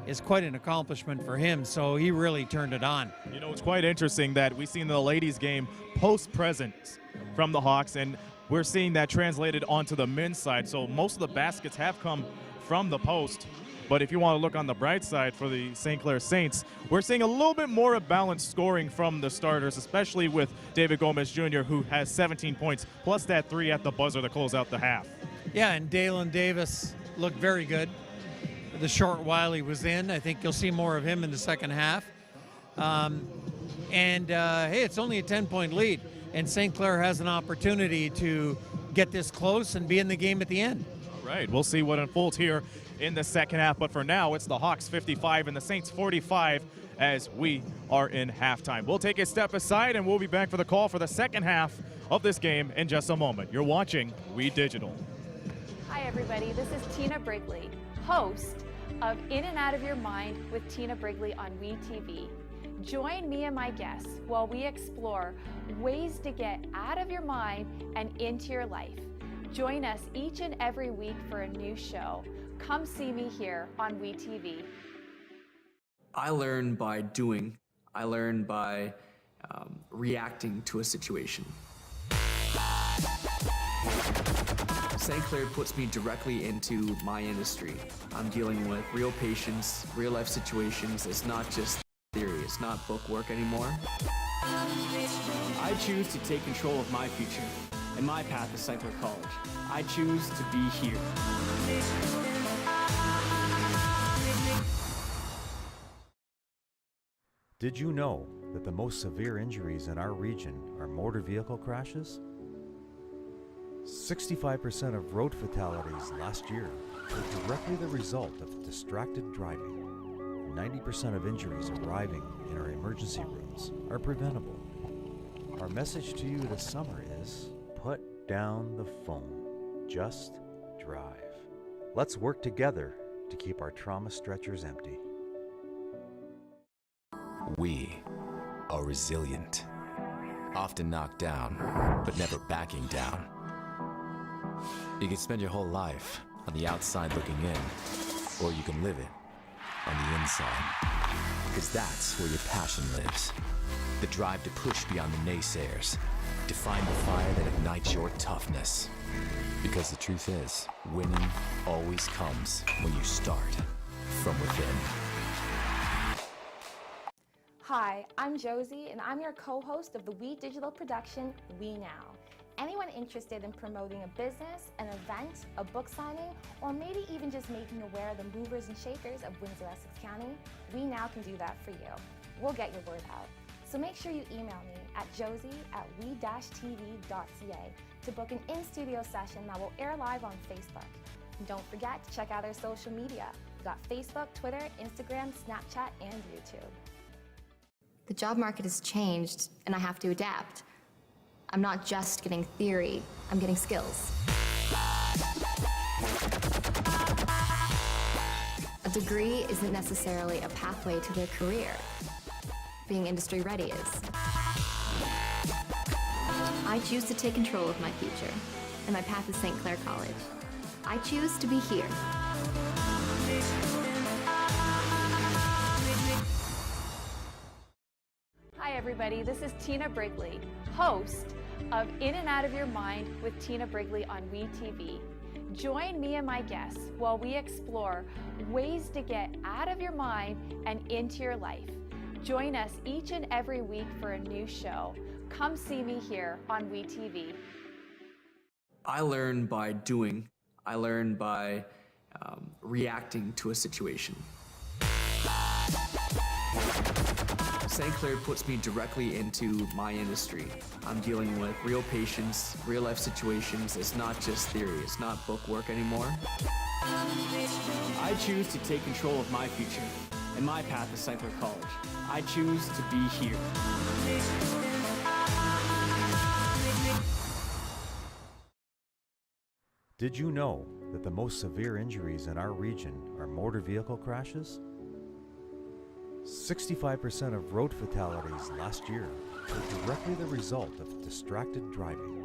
is quite an accomplishment for him, so he really turned it on. You know, it's quite interesting that we see in the ladies' game post-presence from the Hawks, and we're seeing that translated onto the men's side. So most of the baskets have come from the post. But if you want to look on the bright side for the St. Clair Saints, we're seeing a little bit more of balanced scoring from the starters, especially with David Gomez Jr., who has 17 points, plus that 3 at the buzzer to close out the half. Yeah, and Dalen Davis looked very good the short while he was in. I think you'll see more of him in the second half. Hey, it's only a 10-point lead, and St. Clair has an opportunity to get this close and be in the game at the end. All right, we'll see what unfolds here in the second half, but for now, it's the Hawks 55 and the Saints 45 as we are in halftime. We'll take a step aside, and we'll be back for the call for the second half of this game in just a moment. You're watching We Digital. Hi everybody, this is Tina Brigley, host of In and Out of Your Mind with Tina Brigley on WeTV. Join me and my guests while we explore ways to get out of your mind and into your life. Join us each and every week for a new show. Come see me here on WeTV. I learn by doing. I learn by reacting to a situation. St. Clair puts me directly into my industry. I'm dealing with real patients, real life situations. It's not just theory, it's not book work anymore. I choose to take control of my future, and my path is St. Clair College. I choose to be here. Did you know that the most severe injuries in our region are motor vehicle crashes? 65% of road fatalities last year were directly the result of distracted driving. 90% of injuries arriving in our emergency rooms are preventable. Our message to you this summer is put down the phone. Just drive. Let's work together to keep our trauma stretchers empty. We are resilient, often knocked down, but never backing down. You can spend your whole life on the outside looking in, or you can live it on the inside. Because that's where your passion lives. The drive to push beyond the naysayers. to find the fire that ignites your toughness. Because the truth is, winning always comes when you start from within. Hi, I'm Josie, and I'm your co-host of the We Digital production, We Now. Anyone interested in promoting a business, an event, a book signing, or maybe even just making aware of the movers and shakers of Windsor-Essex County, We Now can do that for you. We'll get your word out. So make sure you email me at josie@we-tv.ca to book an in-studio session that will air live on Facebook. And don't forget to check out our social media. We've got Facebook, Twitter, Instagram, Snapchat, and YouTube. The job market has changed, and I have to adapt. I'm not just getting theory, I'm getting skills. A degree isn't necessarily a pathway to their career. Being industry ready is. I choose to take control of my future, and my path is St. Clair College. I choose to be here. Hi everybody, this is Tina Brigley, host of In and Out of Your Mind with Tina Brigley on WeTV. Join me and my guests while we explore ways to get out of your mind and into your life. Join us each and every week for a new show. Come see me here on WeTV. I learn by doing. I learn by reacting to a situation. St. Clair puts me directly into my industry. I'm dealing with real patients, real life situations. It's not just theory, it's not book work anymore. I choose to take control of my future, and my path is St. Clair College. I choose to be here. Did you know that the most severe injuries in our region are motor vehicle crashes? 65% of road fatalities last year were directly the result of distracted driving.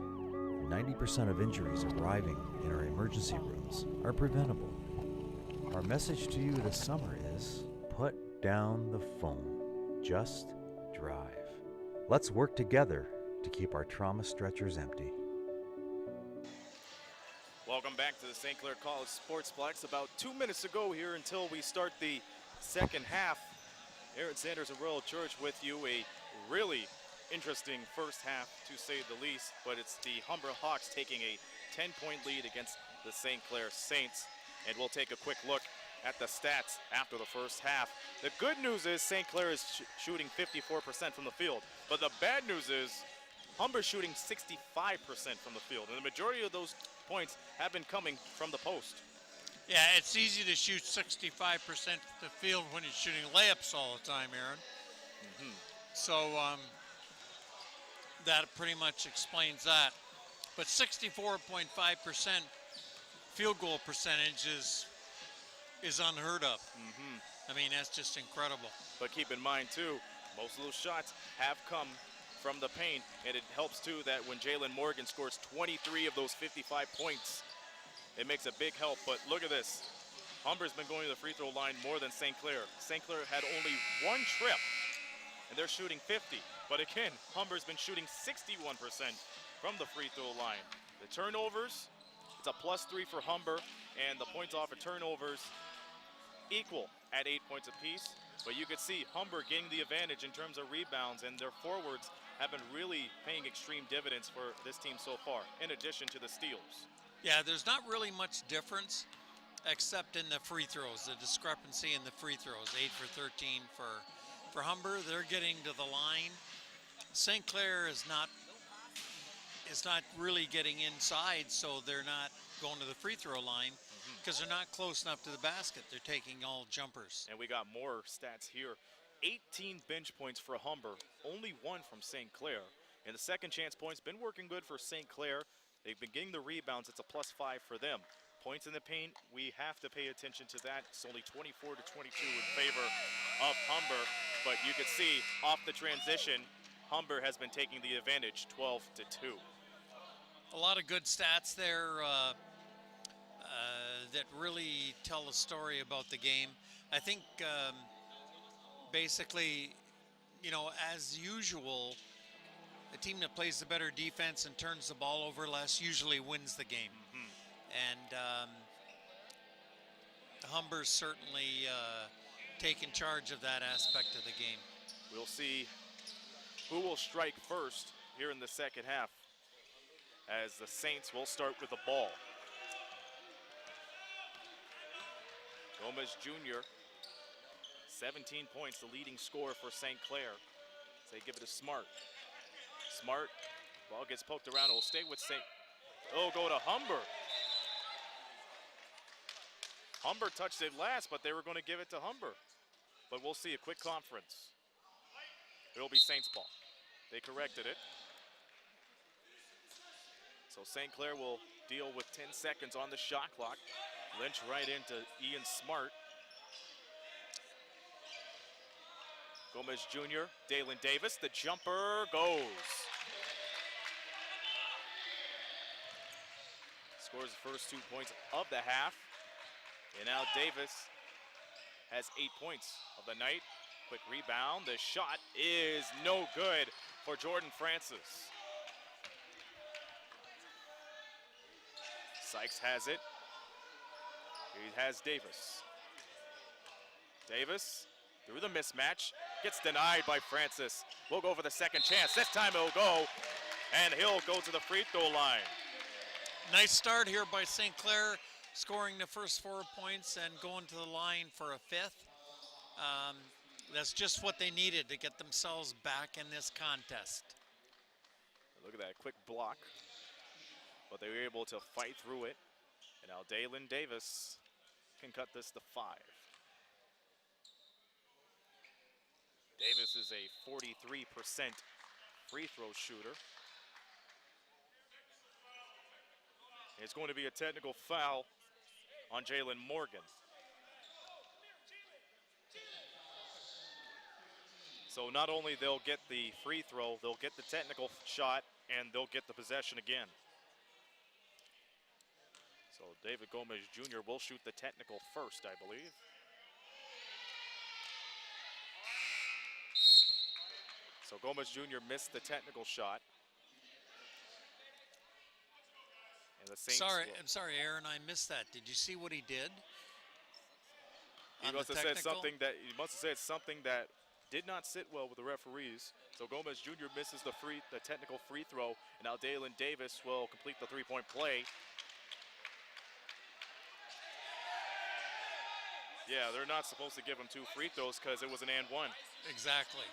90% of injuries arriving in our emergency rooms are preventable. Our message to you this summer is, put down the phone. Just drive. Let's work together to keep our trauma stretchers empty. Welcome back to the St. Clair College Sportsplex. About 2 minutes to go here until we start the second half. Aaron Sanders of Royal Church with you. A really interesting first half, to say the least, but it's the Humber Hawks taking a 10-point lead against the St. Clair Saints. And we'll take a quick look at the stats after the first half. The good news is St. Clair is shooting 54% from the field, but the bad news is Humber's shooting 65% from the field, and the majority of those points have been coming from the post. Yeah, it's easy to shoot 65% from the field when you're shooting layups all the time, Aaron. Mm-hmm. So that pretty much explains that. But 64.5% field goal percentage is unheard of. Mm-hmm. I mean, that's just incredible. But keep in mind, too, most of those shots have come from the paint, and it helps, too, that when Jalen Morgan scores 23 of those 55 points, it makes a big help. But look at this. Humber's been going to the free throw line more than St. Clair. St. Clair had only one trip, and they're shooting 50. But again, Humber's been shooting 61% from the free throw line. The turnovers, it's a +3 for Humber, and the points off of turnovers equal at 8 points apiece. But you could see Humber getting the advantage in terms of rebounds, and their forwards have been really paying extreme dividends for this team so far, in addition to the steals. Yeah, there's not really much difference except in the free throws, the discrepancy in the free throws. 8 for 13 for Humber. They're getting to the line. St. Clair is not really getting inside, so they're not going to the free throw line because they're not close enough to the basket. They're taking all jumpers. And we got more stats here. 18 bench points for Humber, only 1 from St. Clair. And the second chance points been working good for St. Clair. They've been getting the rebounds. It's a +5 for them. Points in the paint, we have to pay attention to that. It's only 24 to 22 in favor of Humber. But you can see off the transition, Humber has been taking the advantage, 12 to 2. A lot of good stats there that really tell a story about the game. I think basically, you know, as usual, the team that plays the better defense and turns the ball over less usually wins the game. And Humber's certainly taken charge of that aspect of the game. We'll see who will strike first here in the second half, as the Saints will start with the ball. Gomez Jr., 17 points, the leading scorer for St. Clair. So they give it to Smart. Smart, ball gets poked around. It will stay with St. Oh, go to Humber. Humber touched it last, but they were going to give it to Humber. But we'll see a quick conference. It'll be Saints ball. They corrected it. So St. Clair will deal with 10 seconds on the shot clock. Lynch right into Ian Smart. Gomez Jr., Dalen Davis, the jumper goes. Scores the first 2 points of the half. And now Davis has 8 points of the night. Quick rebound, the shot is no good for Jordan Francis. Sykes has it. He has Davis. Davis through the mismatch, gets denied by Francis. We'll go for the second chance. This time it'll go, and he'll go to the free throw line. Nice start here by St. Clair, scoring the first 4 points and going to the line for a fifth. That's just what they needed to get themselves back in this contest. Look at that quick block, but they were able to fight through it. And now Dalen Davis can cut this to 5. Davis is a 43% free throw shooter. It's going to be a technical foul on Jalen Morgan. So not only they'll get the free throw, they'll get the technical shot, and they'll get the possession again. So David Gomez Jr. will shoot the technical first, I believe. So Gomez Jr. missed the technical shot. And the Saints I'm sorry, Aaron, I missed that. Did you see what he did? He must have said something that did not sit well with the referees. So Gomez Jr. misses the technical free throw, and now Dalen Davis will complete the three-point play. Yeah, they're not supposed to give him 2 free throws because it was an and one. Exactly.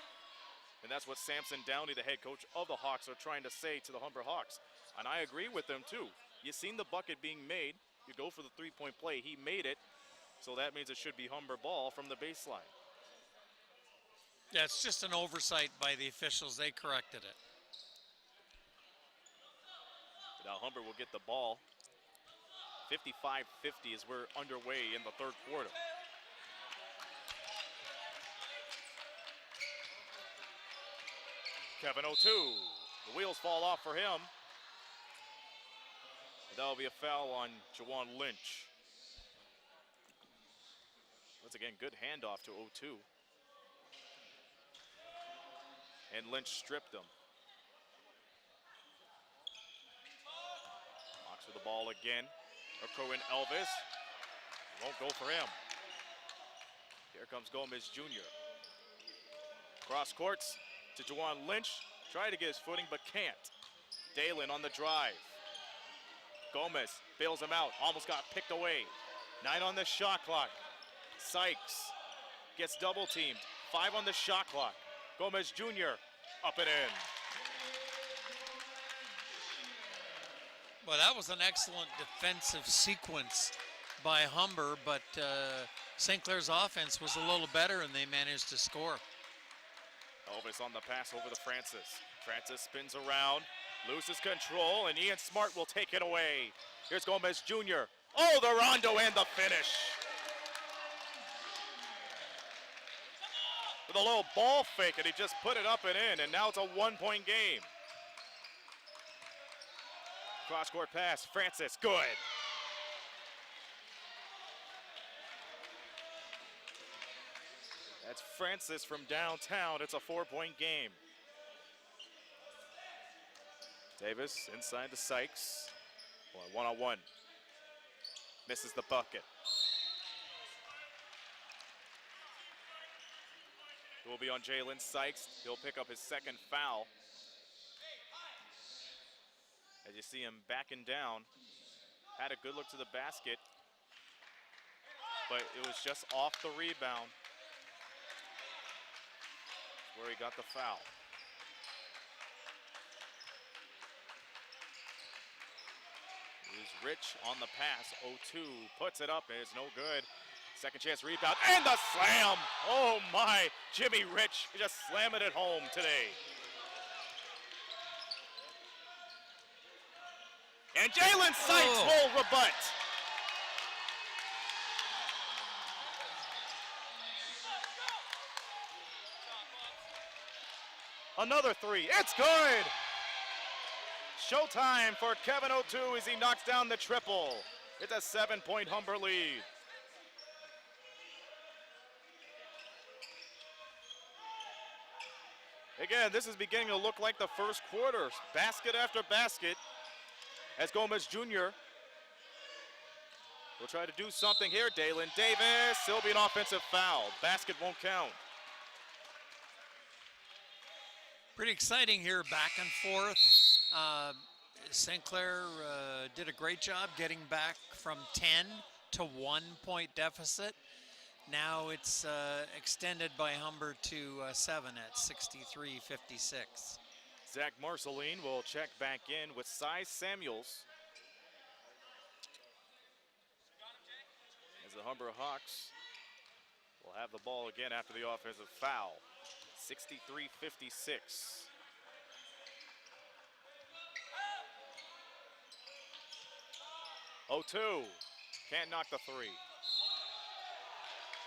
And that's what Samson Downey, the head coach of the Hawks, are trying to say to the Humber Hawks. And I agree with them too. You've seen the bucket being made. You go for the three-point play. He made it. So that means it should be Humber ball from the baseline. Yeah, it's just an oversight by the officials. They corrected it. Now Humber will get the ball. 55-50 as we're underway in the third quarter. Kevin O'Toole. The wheels fall off for him. That'll be a foul on Jawan Lynch. Once again, good handoff to O'Toole. And Lynch stripped him. Hawks with the ball again. Okorin Elvis. Won't go for him. Here comes Gomez Jr. Cross courts to Jawan Lynch. Tried to get his footing, but can't. Dalen on the drive. Gomez bails him out. Almost got picked away. 9 on the shot clock. Sykes gets double teamed. 5 on the shot clock. Gomez Jr. up and in. Well, that was an excellent defensive sequence by Humber, but St. Clair's offense was a little better and they managed to score. Elvis on the pass over to Francis. Francis spins around, loses control, and Ian Smart will take it away. Here's Gomez Jr. Oh, the rondo and the finish. With a little ball fake, and he just put it up and in, and now it's a 1-point game. Cross-court pass, Francis, good. That's Francis from downtown. It's a 4-point game. Davis inside to Sykes. One-on-one. Misses the bucket. It will be on Jalen Sykes. He'll pick up his second foul. As you see him backing down. Had a good look to the basket, but it was just off the rebound where he got the foul. Here's Rich on the pass. 0-2 puts it up. It's no good. Second chance rebound and the slam. Oh my, Jimmy Rich just slamming it home today. And Jalen Sykes will rebut. Another three, it's good. Showtime for Kevin O'Toole as he knocks down the triple. It's a 7-point Humber lead. Again, this is beginning to look like the first quarter. Basket after basket as Gomez Jr. will try to do something here. Dalen Davis, it'll be an offensive foul. Basket won't count. Pretty exciting here, back and forth. St. Clair did a great job getting back from 10 to 1 point deficit. Now it's extended by Humber to 7 at 63-56. Zach Marceline will check back in with Cy Samuels. As the Humber Hawks will have the ball again after the offensive foul. 63-56. O'Toole can't knock the three.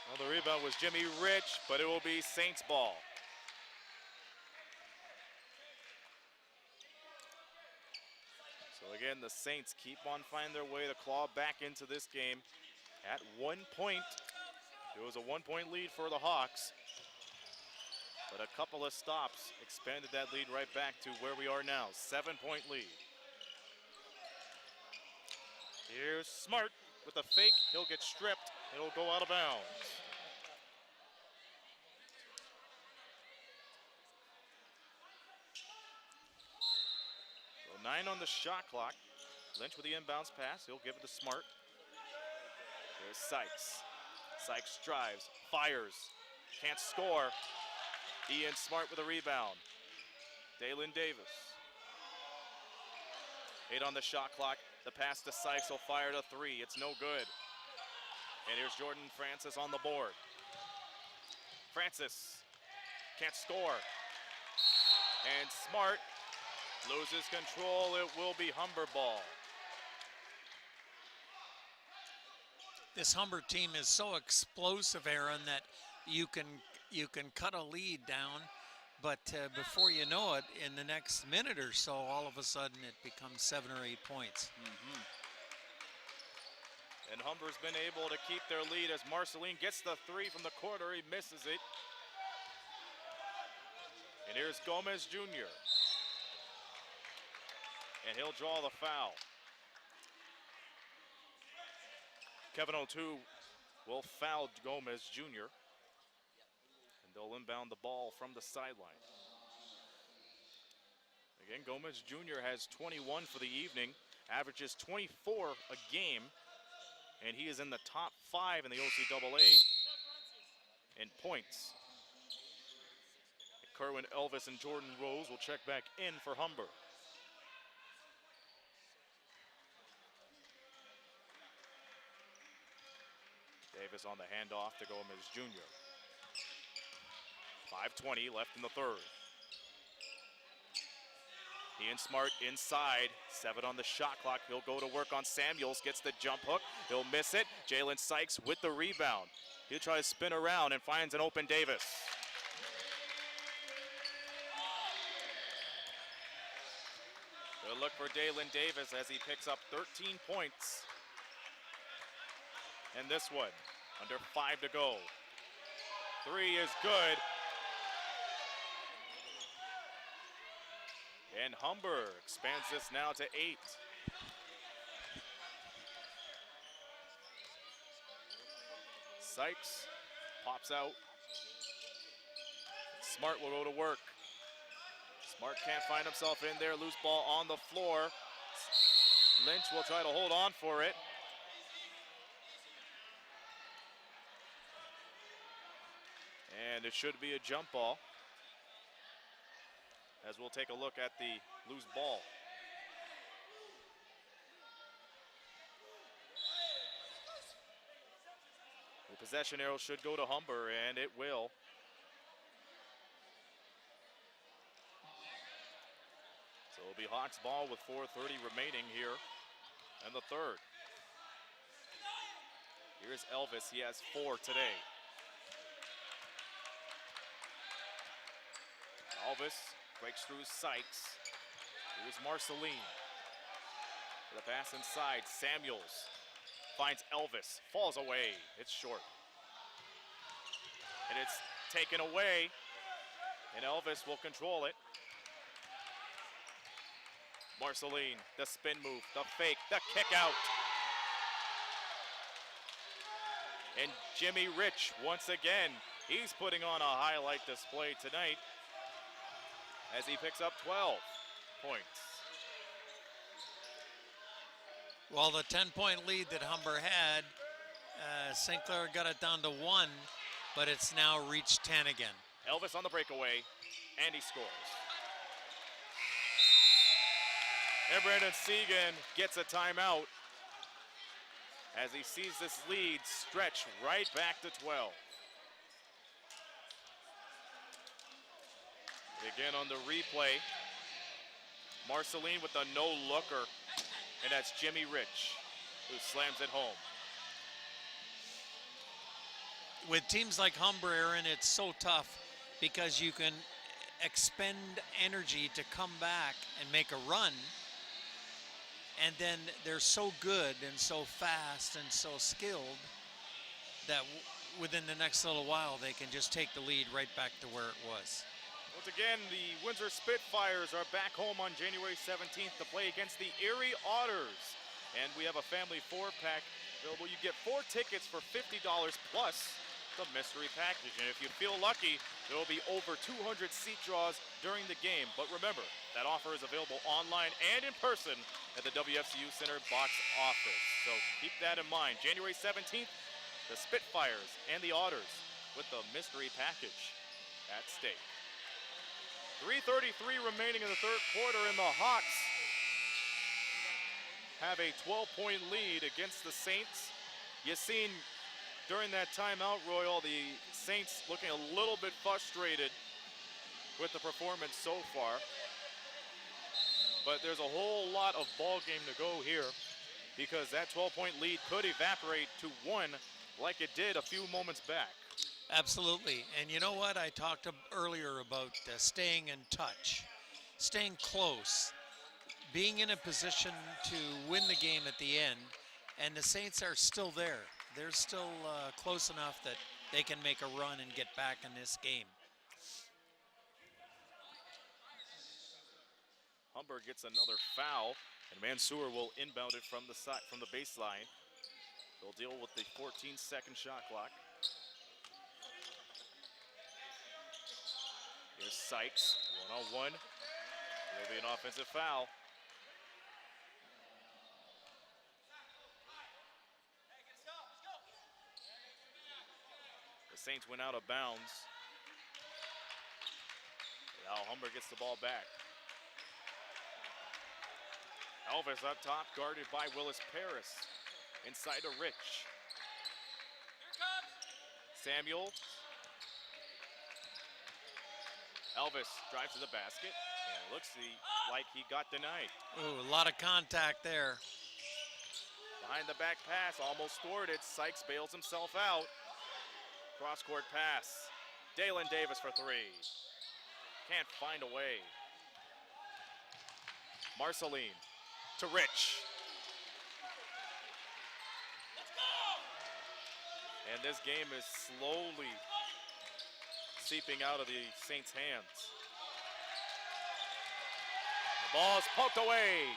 Well, the rebound was Jimmy Rich, but it will be Saints ball. So again, the Saints keep on finding their way to claw back into this game. At 1 point, it was a 1 point lead for the Hawks. But a couple of stops expanded that lead right back to where we are now, 7 point lead. Here's Smart with a fake. He'll get stripped. It'll go out of bounds. So 9 on the shot clock. Lynch with the inbounds pass. He'll give it to Smart. Here's Sykes. Sykes drives, fires, can't score. Ian Smart with a rebound. Dalen Davis. 8 on the shot clock. The pass to Sykes will fire to 3. It's no good. And here's Jordan Francis on the board. Francis can't score. And Smart loses control. It will be Humber ball. This Humber team is so explosive, Aaron, that you can cut a lead down, but before you know it, in the next minute or so, all of a sudden it becomes 7 or 8 points. And Humber's been able to keep their lead as Marceline gets the 3 from the corner. He misses it. And here's Gomez Jr. And he'll draw the foul. Kevin O'Toole will foul Gomez Jr. And they'll inbound the ball from the sideline. Again, Gomez Jr. has 21 for the evening, averages 24 a game, and he is in the top 5 in the OCAA in points. Kerwin Elvis and Jordan Rose will check back in for Humber. Davis on the handoff to Gomez Jr. 5:20 left in the third. Ian Smart inside, 7 on the shot clock. He'll go to work on Samuels, gets the jump hook. He'll miss it. Jalen Sykes with the rebound. He'll try to spin around and finds an open Davis. Good look for Dalen Davis as he picks up 13 points. And this one, under 5 to go. 3 is good. And Humber expands this now to 8. Sykes pops out. Smart will go to work. Smart can't find himself in there. Loose ball on the floor. Lynch will try to hold on for it. And it should be a jump ball, as we'll take a look at the loose ball. The possession arrow should go to Humber, and it will. So it'll be Hawks ball with 4:30 remaining here in the third. Here's Elvis, he has 4 today. Elvis breaks through Sykes. Here's Marceline. The pass inside, Samuels finds Elvis, falls away, it's short. And it's taken away, and Elvis will control it. Marceline, the spin move, the fake, the kick out. And Jimmy Rich, once again, he's putting on a highlight display tonight as he picks up 12 points. Well, the 10-point lead that Humber had, St. Clair got it down to 1, but it's now reached 10 again. Elvis on the breakaway, and he scores. And Brandon Segan gets a timeout as he sees this lead stretch right back to 12. Again on the replay, Marceline with a no-looker, and that's Jimmy Rich who slams it home. With teams like Humber, Aaron, it's so tough because you can expend energy to come back and make a run, and then they're so good and so fast and so skilled that within the next little while they can just take the lead right back to where it was. Once again, the Windsor Spitfires are back home on January 17th to play against the Erie Otters. And we have a family 4-pack available. You get 4 tickets for $50 plus the mystery package. And if you feel lucky, there will be over 200 seat draws during the game. But remember, that offer is available online and in person at the WFCU Center box office. So keep that in mind. January 17th, the Spitfires and the Otters with the mystery package at stake. 3:33 remaining in the third quarter, and the Hawks have a 12-point lead against the Saints. You seen during that timeout, Royal, the Saints looking a little bit frustrated with the performance so far. But there's a whole lot of ball game to go here because that 12-point lead could evaporate to 1 like it did a few moments back. Absolutely. And you know what? I talked earlier about staying in touch, staying close, being in a position to win the game at the end. And the Saints are still there. They're still close enough that they can make a run and get back in this game. Humber gets another foul, and Mansour will inbound it from the side, from the baseline. They'll deal with the 14-second shot clock. Here's Sykes, one-on-one. Will be an offensive foul. The Saints went out of bounds. Now Humber gets the ball back. Elvis up top, guarded by Willis Paris. Inside to Rich. Samuel. Elvis drives to the basket, and it looks like he got denied. Ooh, a lot of contact there. Behind the back pass, almost thwarted. Sykes bails himself out. Cross-court pass. Dalen Davis for 3. Can't find a way. Marceline to Rich. And this game is slowly seeping out of the Saints' hands. Ball's poked away.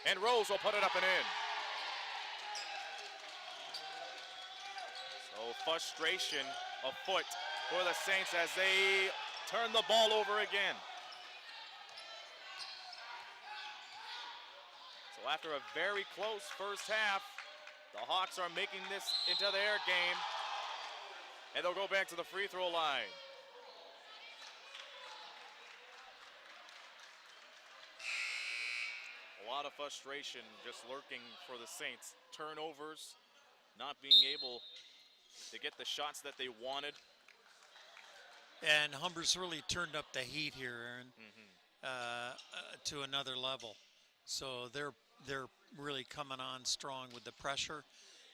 And Rose will put it up and in. So frustration afoot for the Saints as they turn the ball over again. So after a very close first half, the Hawks are making this into their game. And they'll go back to the free throw line. A lot of frustration just lurking for the Saints. Turnovers, not being able to get the shots that they wanted. And Humber's really turned up the heat here, Aaron, to another level. So they're really coming on strong with the pressure,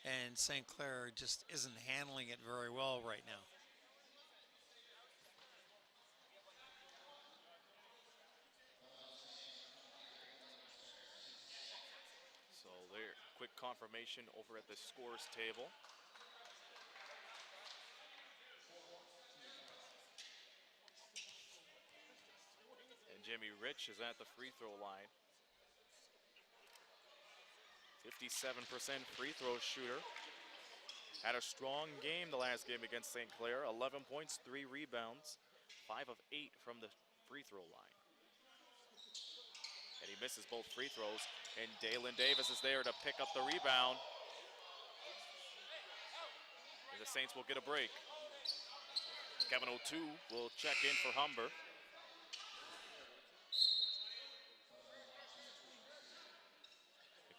and St. Clair just isn't handling it very well right now. So there, quick confirmation over at the scores table. And Jimmy Rich is at the free throw line. 57% free throw shooter. Had a strong game the last game against St. Clair. 11 points, 3 rebounds, 5 of 8 from the free throw line. And he misses both free throws. And Dalen Davis is there to pick up the rebound. And the Saints will get a break. Kevin O'Toole will check in for Humber.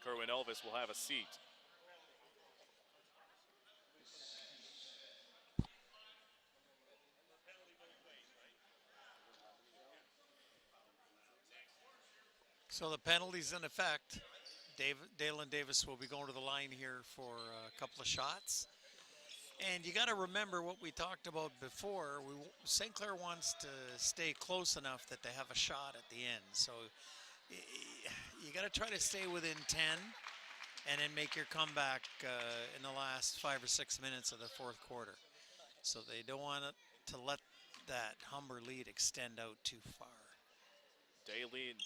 Kerwin Elvis will have a seat. So the penalty's in effect. Dalen Davis will be going to the line here for a couple of shots. And you got to remember what we talked about before. St. Clair wants to stay close enough that they have a shot at the end. So you got to try to stay within 10 and then make your comeback in the last 5 or 6 minutes of the fourth quarter. So they don't want to let that Humber lead extend out too far. Dalen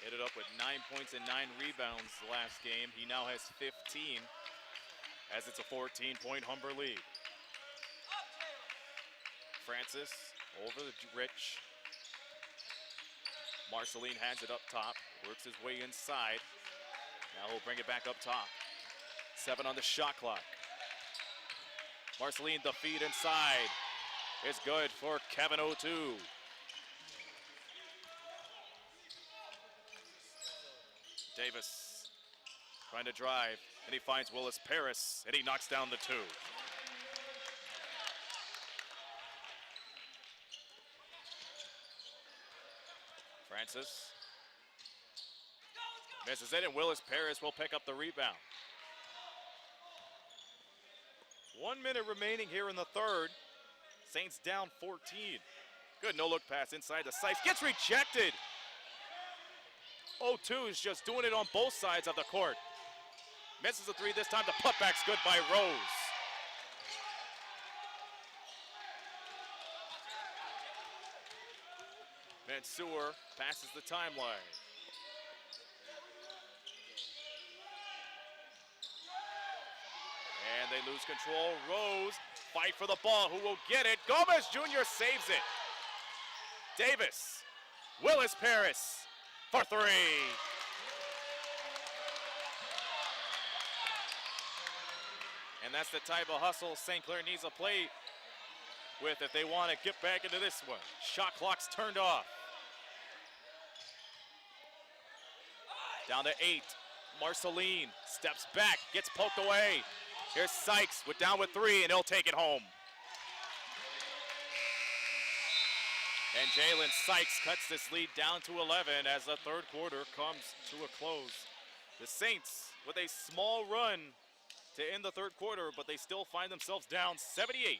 ended up with 9 points and 9 rebounds the last game. He now has 15 as it's a 14-point Humber lead. Francis over the Rich. Marceline hands it up top, works his way inside. Now he'll bring it back up top. 7 on the shot clock. Marceline, the feed inside is good for Kevin O'Toole. Davis trying to drive, and he finds Willis Paris, and he knocks down the 2. Francis misses it, and Willis Paris will pick up the rebound. 1 minute remaining here in the third. Saints down 14. Good no-look pass inside to Sykes. Gets rejected. O2 is just doing it on both sides of the court. Misses the 3 this time. The putback's good by Rose. Mansour passes the timeline. And they lose control. Rose fight for the ball. Who will get it? Gomez Jr. saves it. Davis. Willis Paris for 3. And that's the type of hustle St. Clair needs to play with if they want to get back into this one. Shot clock's turned off. Down to 8. Marceline steps back, gets poked away. Here's Sykes down with 3, and he'll take it home. And Jalen Sykes cuts this lead down to 11 as the third quarter comes to a close. The Saints with a small run to end the third quarter, but they still find themselves down 78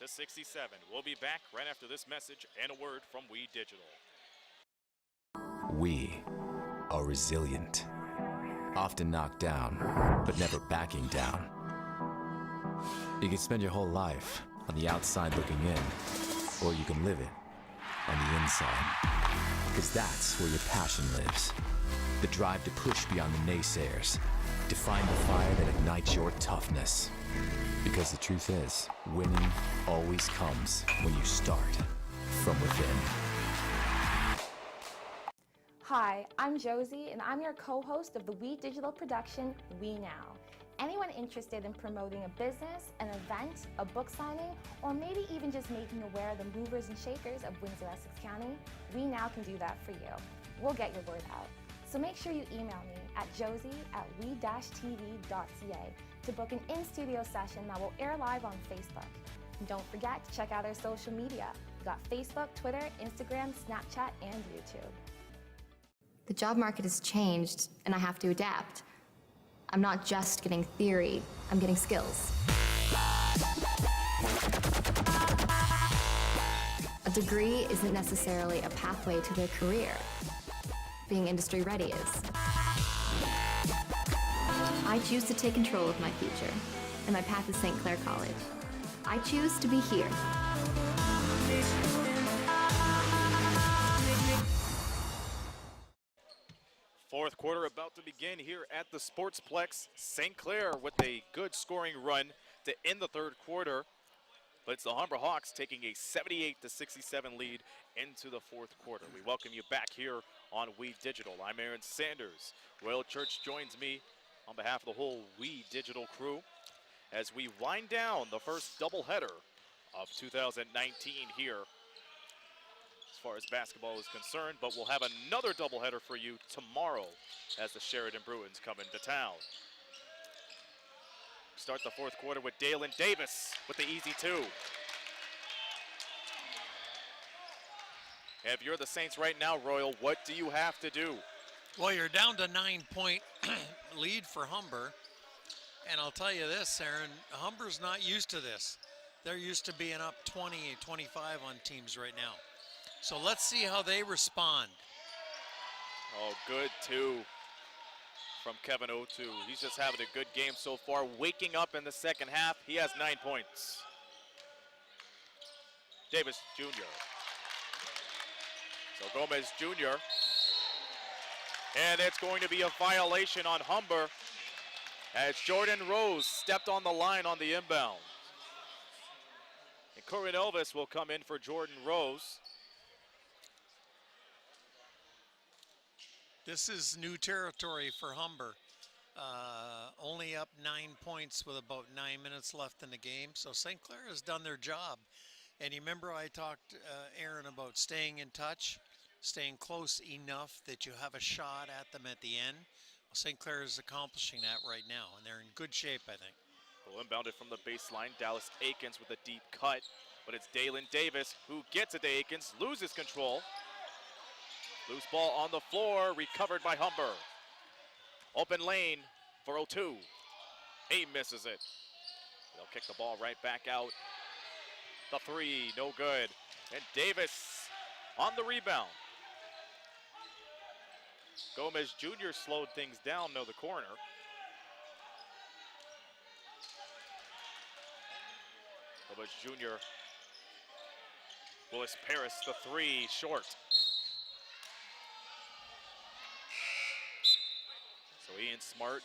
to 67. We'll be back right after this message and a word from We Digital. We are resilient, often knocked down, but never backing down. You can spend your whole life on the outside looking in, or you can live it on the inside. Because that's where your passion lives. The drive to push beyond the naysayers. To find the fire that ignites your toughness. Because the truth is, winning always comes when you start from within. Hi, I'm Josie, and I'm your co-host of the We Digital production, We Now. Anyone interested in promoting a business, an event, a book signing, or maybe even just making aware of the movers and shakers of Windsor-Essex County, We Now can do that for you. We'll get your word out. So make sure you email me at josie@we-tv.ca to book an in-studio session that will air live on Facebook. And don't forget to check out our social media. We got Facebook, Twitter, Instagram, Snapchat, and YouTube. The job market has changed, and I have to adapt. I'm not just getting theory, I'm getting skills. A degree isn't necessarily a pathway to their career. Being industry ready is. I choose to take control of my future, and my path is St. Clair College. I choose to be here. Fourth quarter about to begin here at the Sportsplex. St. Clair with a good scoring run to end the third quarter. But it's the Humber Hawks taking a 78-67 lead into the fourth quarter. We welcome you back here on We Digital. I'm Aaron Sanders. Royal Church joins me on behalf of the whole We Digital crew as we wind down the first doubleheader of 2019 here as far as basketball is concerned, but we'll have another doubleheader for you tomorrow as the Sheridan Bruins come into town. Start the fourth quarter with Dalen Davis with the easy two. If you're the Saints right now, Royal, what do you have to do? Well, you're down to 9-point lead for Humber. And I'll tell you this, Aaron, Humber's not used to this. They're used to being up 20, 25 on teams right now. So let's see how they respond. Oh, good two from Kevin O'Toole. He's just having a good game so far. Waking up in the second half, he has 9 points. Davis Jr. So Gomez Jr. And it's going to be a violation on Humber as Jordan Rose stepped on the line on the inbound. And Corinne Elvis will come in for Jordan Rose. This is new territory for Humber. Only up 9 points with about 9 minutes left in the game. So St. Clair has done their job. And you remember I talked, Aaron, about staying in touch, staying close enough that you have a shot at them at the end. Well, St. Clair is accomplishing that right now, and they're in good shape, I think. Well, inbounded from the baseline, Dallas Aikens with a deep cut. But it's Dalen Davis who gets it to Aikens, loses control. Loose ball on the floor, recovered by Humber. Open lane for O'Toole. He misses it. They'll kick the ball right back out. The three, no good. And Davis on the rebound. Gomez Jr. slowed things down near the corner. Gomez Jr. Willis Paris, the three, short. So Ian Smart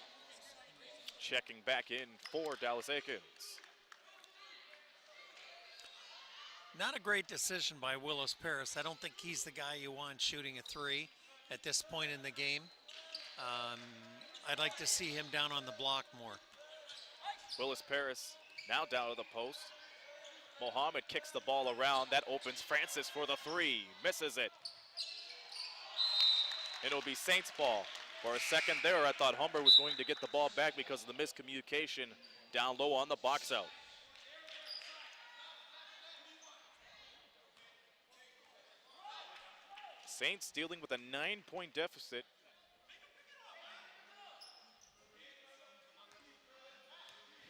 checking back in for Dallas Aikens. Not a great decision by Willis Paris. I don't think he's the guy you want shooting a three at this point in the game. I'd like to see him down on the block more. Willis Paris now down to the post. Mohammed kicks the ball around. That opens Francis for the three. Misses it. It'll be Saints ball. For a second there, I thought Humber was going to get the ball back because of the miscommunication down low on the box out. Saints dealing with a 9-point deficit.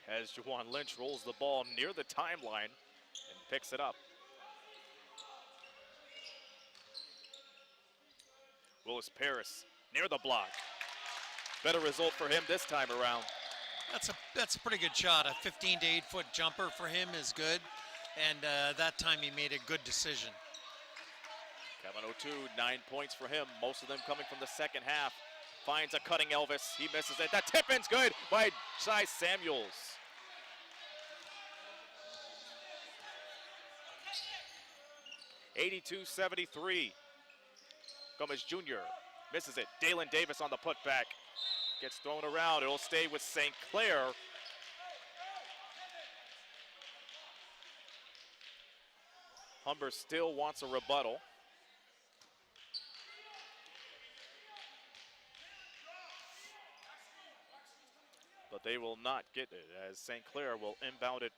As Juwan Lynch rolls the ball near the timeline and picks it up. Willis Paris near the block. Better result for him this time around. That's a pretty good shot. A 15 to 8 foot jumper for him is good. And that time he made a good decision. Kevin O'Toole, 9 points for him, most of them coming from the second half. Finds a cutting Elvis, he misses it. That tip-in's good by Cy Samuels. (82-73). Gomez Jr. misses it. Dalen Davis on the putback. Gets thrown around. It'll stay with St. Clair. Humber still wants a rebuttal. But they will not get it as St. Clair will inbound it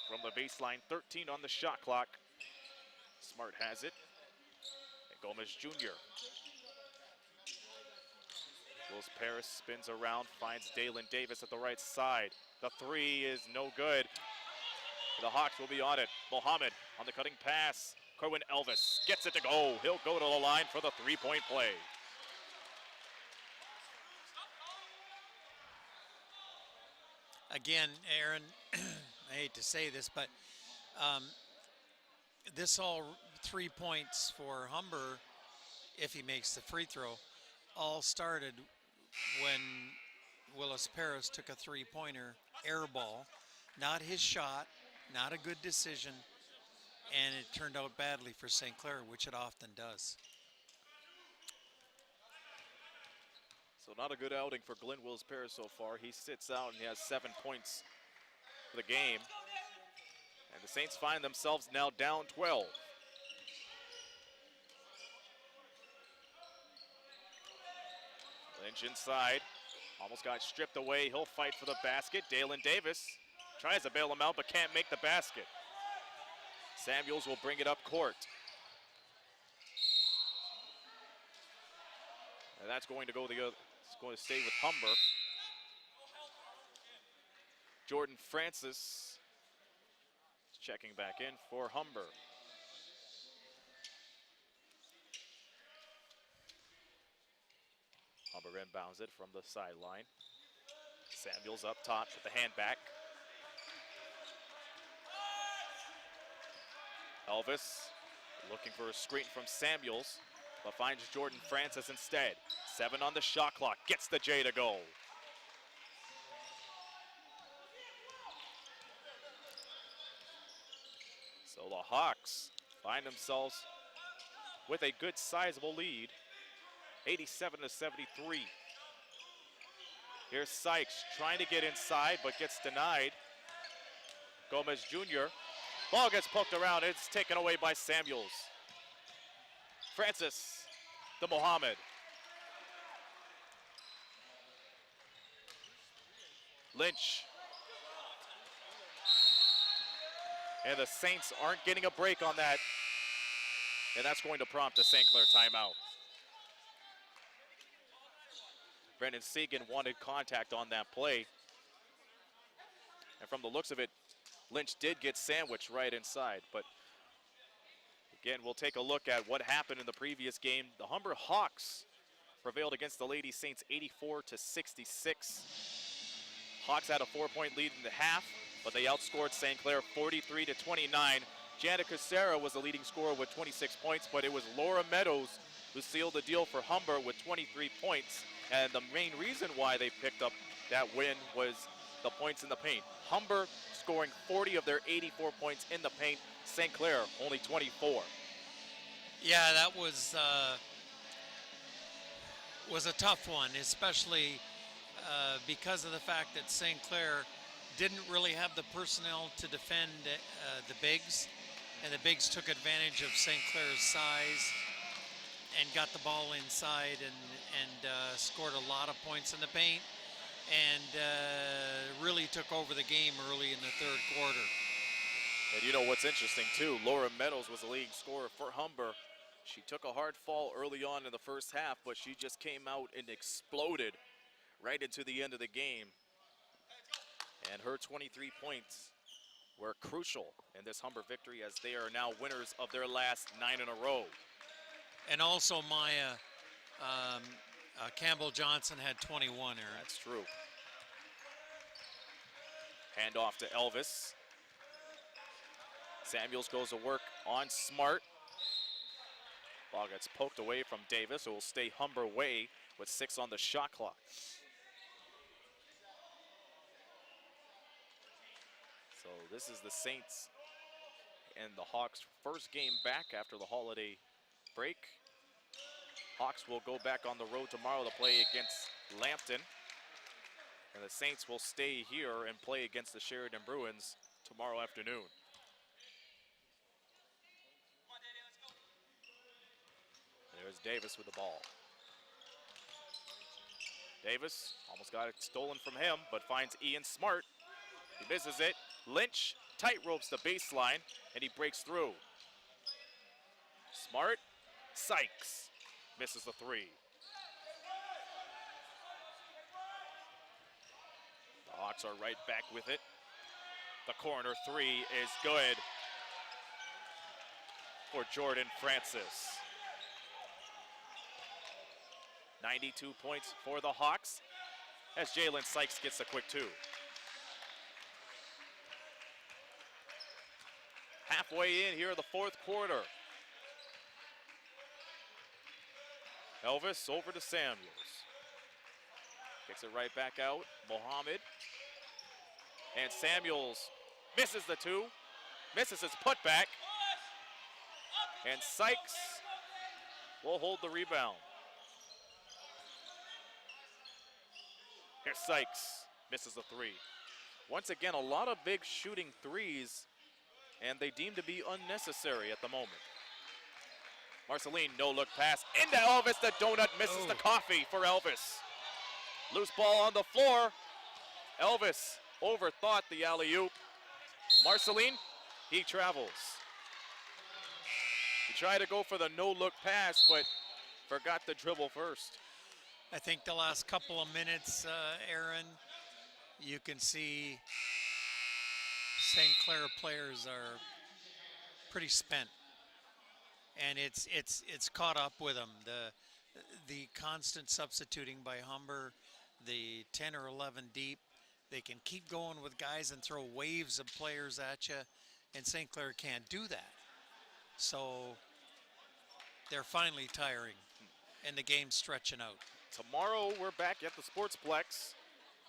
from the baseline. 13 on the shot clock. Smart has it. And Gomez Jr. Wills Paris spins around, finds Dalen Davis at the right side. The three is no good. The Hawks will be on it. Mohammed on the cutting pass. Kerwin Elvis gets it to go. He'll go to the line for the three-point play. Again, Aaron, I hate to say this, but this all 3 points for Humber, if he makes the free throw, all started when Willis Paris took a three-pointer air ball. Not his shot, not a good decision, and it turned out badly for St. Clair, which it often does. So not a good outing for Glenn Wills Paris so far. He sits out and he has 7 points for the game. And the Saints find themselves now down 12. Lynch inside, almost got stripped away. He'll fight for the basket. Dalen Davis tries to bail him out but can't make the basket. Samuels will bring it up court. And that's going to go it's going to stay with Humber. Jordan Francis checking back in for Humber. Humber inbounds it from the sideline. Samuels up top with the hand back. Elvis looking for a screen from Samuels, but finds Jordan Francis instead. 7 on the shot clock, gets the J to go. So the Hawks find themselves with a good sizable lead, 87-73. Here's Sykes trying to get inside but gets denied. Gomez Jr. Ball gets poked around, it's taken away by Samuels. Francis to Mohammed. Lynch. And the Saints aren't getting a break on that. And that's going to prompt a St. Clair timeout. Brendan Segan wanted contact on that play. And from the looks of it, Lynch did get sandwiched right inside. But again, we'll take a look at what happened in the previous game. The Humber Hawks prevailed against the Lady Saints 84-66. Hawks had a 4-point lead in the half, but they outscored St. Clair 43-29. Jana Casera was the leading scorer with 26 points, but it was Laura Meadows who sealed the deal for Humber with 23 points. And the main reason why they picked up that win was the points in the paint. Humber scoring 40 of their 84 points in the paint. St. Clair only 24. Yeah, that was a tough one, especially because of the fact that St. Clair didn't really have the personnel to defend the bigs, and the bigs took advantage of St. Clair's size and got the ball inside and scored a lot of points in the paint and really took over the game early in the third quarter. And you know what's interesting too, Laura Meadows was the leading scorer for Humber. She took a hard fall early on in the first half, but she just came out and exploded right into the end of the game. And her 23 points were crucial in this Humber victory as they are now winners of their last 9 in a row. And also Maya Campbell Johnson had 21, Aaron. That's true. Hand off to Elvis. Samuels goes to work on Smart. Ball gets poked away from Davis. It will stay Humber way with 6 on the shot clock. So this is the Saints and the Hawks' first game back after the holiday break. Hawks will go back on the road tomorrow to play against Lambton. And the Saints will stay here and play against the Sheridan Bruins tomorrow afternoon. There's Davis with the ball. Davis almost got it stolen from him, but finds Ian Smart. He misses it. Lynch tight ropes the baseline, and he breaks through. Smart, Sykes misses the 3. The Hawks are right back with it. The corner 3 is good for Jordan Francis. 92 points for the Hawks as Jalen Sykes gets a quick 2. Halfway in here in the fourth quarter. Elvis over to Samuels. Kicks it right back out. Mohammed. And Samuels misses the 2. Misses his putback. And Sykes will hold the rebound. Here's Sykes. Misses the 3. Once again, a lot of big shooting threes, and they deem to be unnecessary at the moment. Marceline, no-look pass into Elvis. The donut misses the coffee for Elvis. Loose ball on the floor. Elvis overthought the alley-oop. Marceline, he travels. He tried to go for the no-look pass, but forgot to dribble first. I think the last couple of minutes, Aaron, you can see St. Clair players are pretty spent, and it's caught up with them. The constant substituting by Humber, the 10 or 11 deep, they can keep going with guys and throw waves of players at you, and St. Clair can't do that. So they're finally tiring, and the game's stretching out. Tomorrow we're back at the Sportsplex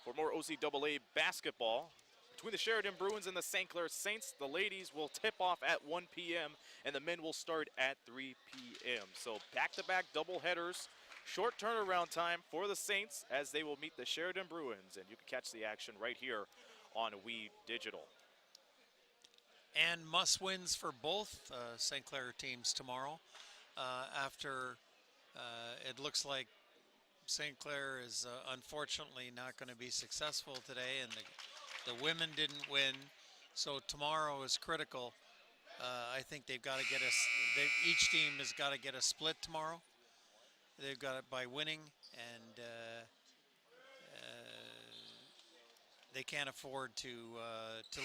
for more OCAA basketball. Between the Sheridan Bruins and the St. Clair Saints, the ladies will tip off at 1 p.m. and the men will start at 3 p.m. So back-to-back doubleheaders, short turnaround time for the Saints as they will meet the Sheridan Bruins, and you can catch the action right here on We Digital. And must-wins for both St. Clair teams tomorrow after it looks like St. Clair is unfortunately not going to be successful today, and the women didn't win, so tomorrow is critical. I think they've got to get each team has got to get a split tomorrow. They've got it by winning, and they can't afford to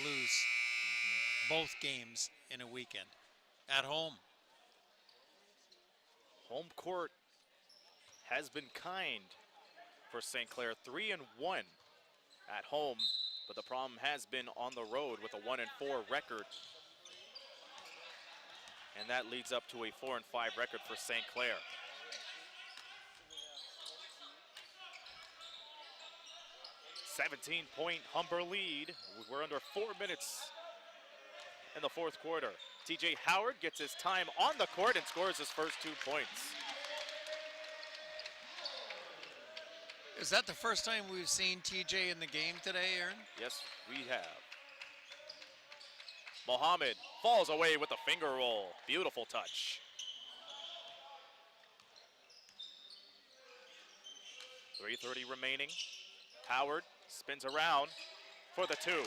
lose both games in a weekend at home. Home court has been kind for St. Clair, 3-1 at home, but the problem has been on the road with a 1-4 record. And that leads up to a 4-5 record for St. Clair. "17-point Humber lead. We're under 4 minutes in the fourth quarter. TJ Howard gets his time on the court and scores his first 2 points. Is that the first time we've seen TJ in the game today, Aaron? Yes, we have. Mohammed falls away with a finger roll. Beautiful touch. 3:30 remaining. Howard spins around for the 2.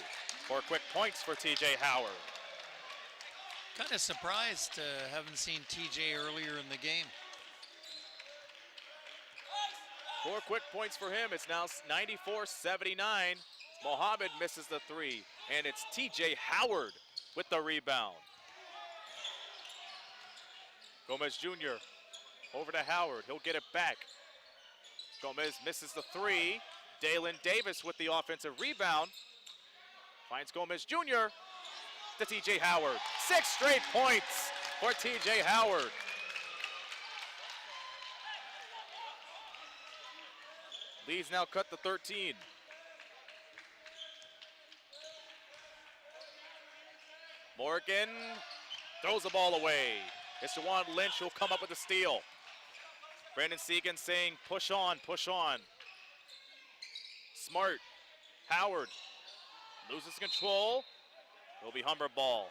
4 quick points for TJ Howard. Kind of surprised haven't seen TJ earlier in the game. 4 quick points for him. It's now 94-79. Mohammed misses the 3, and it's TJ Howard with the rebound. Gomez Jr. over to Howard. He'll get it back. Gomez misses the 3. Dalen Davis with the offensive rebound. Finds Gomez Jr. to TJ Howard. 6 straight points for TJ Howard. Lee's now cut to 13. Morgan throws the ball away. It's Jawan Lynch who'll come up with the steal. Brandon Segan saying, push on, push on. Smart, Howard, loses control. It'll be Humber ball.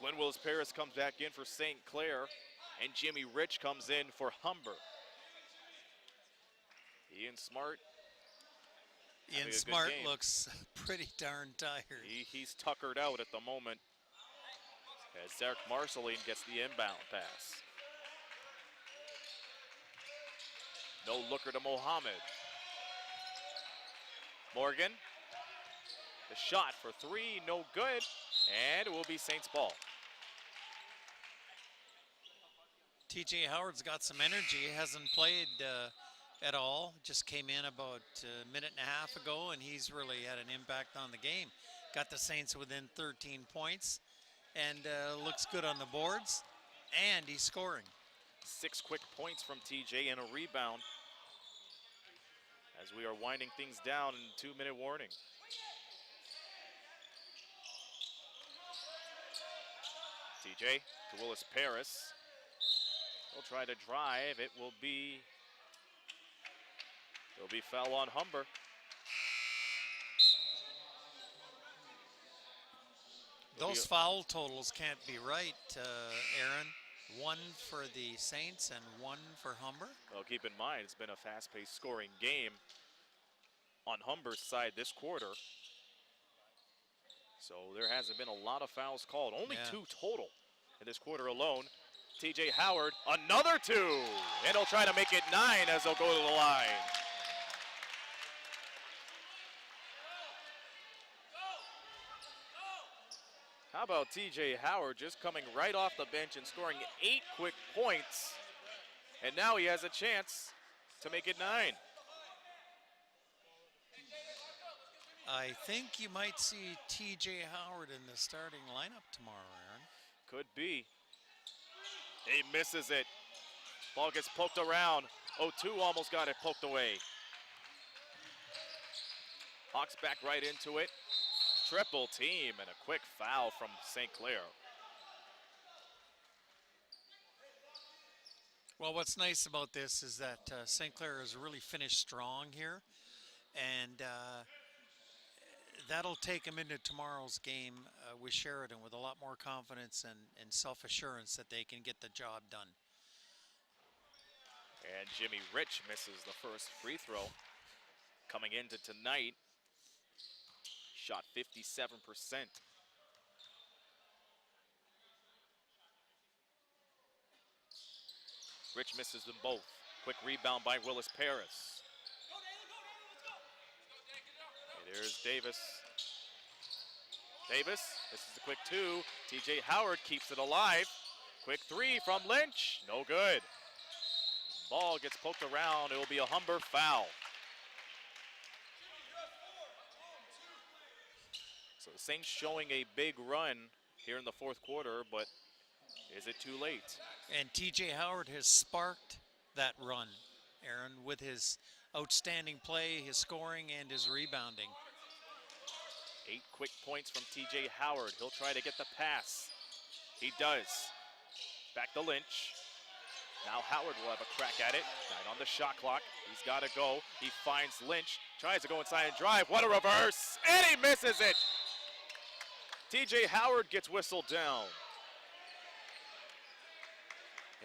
Glenn Willis-Paris comes back in for St. Clair, and Jimmy Rich comes in for Humber. Ian Smart. Ian Smart looks pretty darn tired. He's tuckered out at the moment as Zarek Marceline gets the inbound pass. No looker to Mohammed. Morgan, the shot for three, no good, and it will be Saints ball. TJ Howard's got some energy. He hasn't played at all. Just came in about a minute and a half ago, and he's really had an impact on the game. Got the Saints within 13 points, and looks good on the boards, and he's scoring. 6 quick points from TJ and a rebound as we are winding things down in 2-minute warning. TJ to Willis-Paris. He'll try to drive. It'll be foul on Humber. Those foul totals can't be right, Aaron. 1 for the Saints and 1 for Humber. Well, keep in mind, it's been a fast-paced scoring game on Humber's side this quarter. So there hasn't been a lot of fouls called. Only 2 total in this quarter alone. TJ Howard, another 2. And he'll try to make it 9 as they'll go to the line. How about TJ Howard just coming right off the bench and scoring 8 quick points. And now he has a chance to make it 9. I think you might see TJ Howard in the starting lineup tomorrow, Aaron. Could be. He misses it. Ball gets poked around. 0-2 almost got it poked away. Hawks back right into it. Triple team and a quick foul from St. Clair. Well, what's nice about this is that St. Clair has really finished strong here, and that'll take them into tomorrow's game with Sheridan with a lot more confidence and self-assurance that they can get the job done. And Jimmy Rich misses the first free throw. Coming into tonight, shot 57%. Rich misses them both. Quick rebound by Willis-Paris. There's Davis. Davis, this is a quick 2. TJ Howard keeps it alive. Quick 3 from Lynch, no good. Ball gets poked around, it will be a Humber foul. So the Saints showing a big run here in the fourth quarter, but is it too late? And TJ Howard has sparked that run, Aaron, with his outstanding play, his scoring, and his rebounding. 8 quick points from TJ Howard. He'll try to get the pass. He does. Back to Lynch. Now Howard will have a crack at it. Right on the shot clock. He's got to go. He finds Lynch. Tries to go inside and drive. What a reverse. And he misses it. TJ Howard gets whistled down.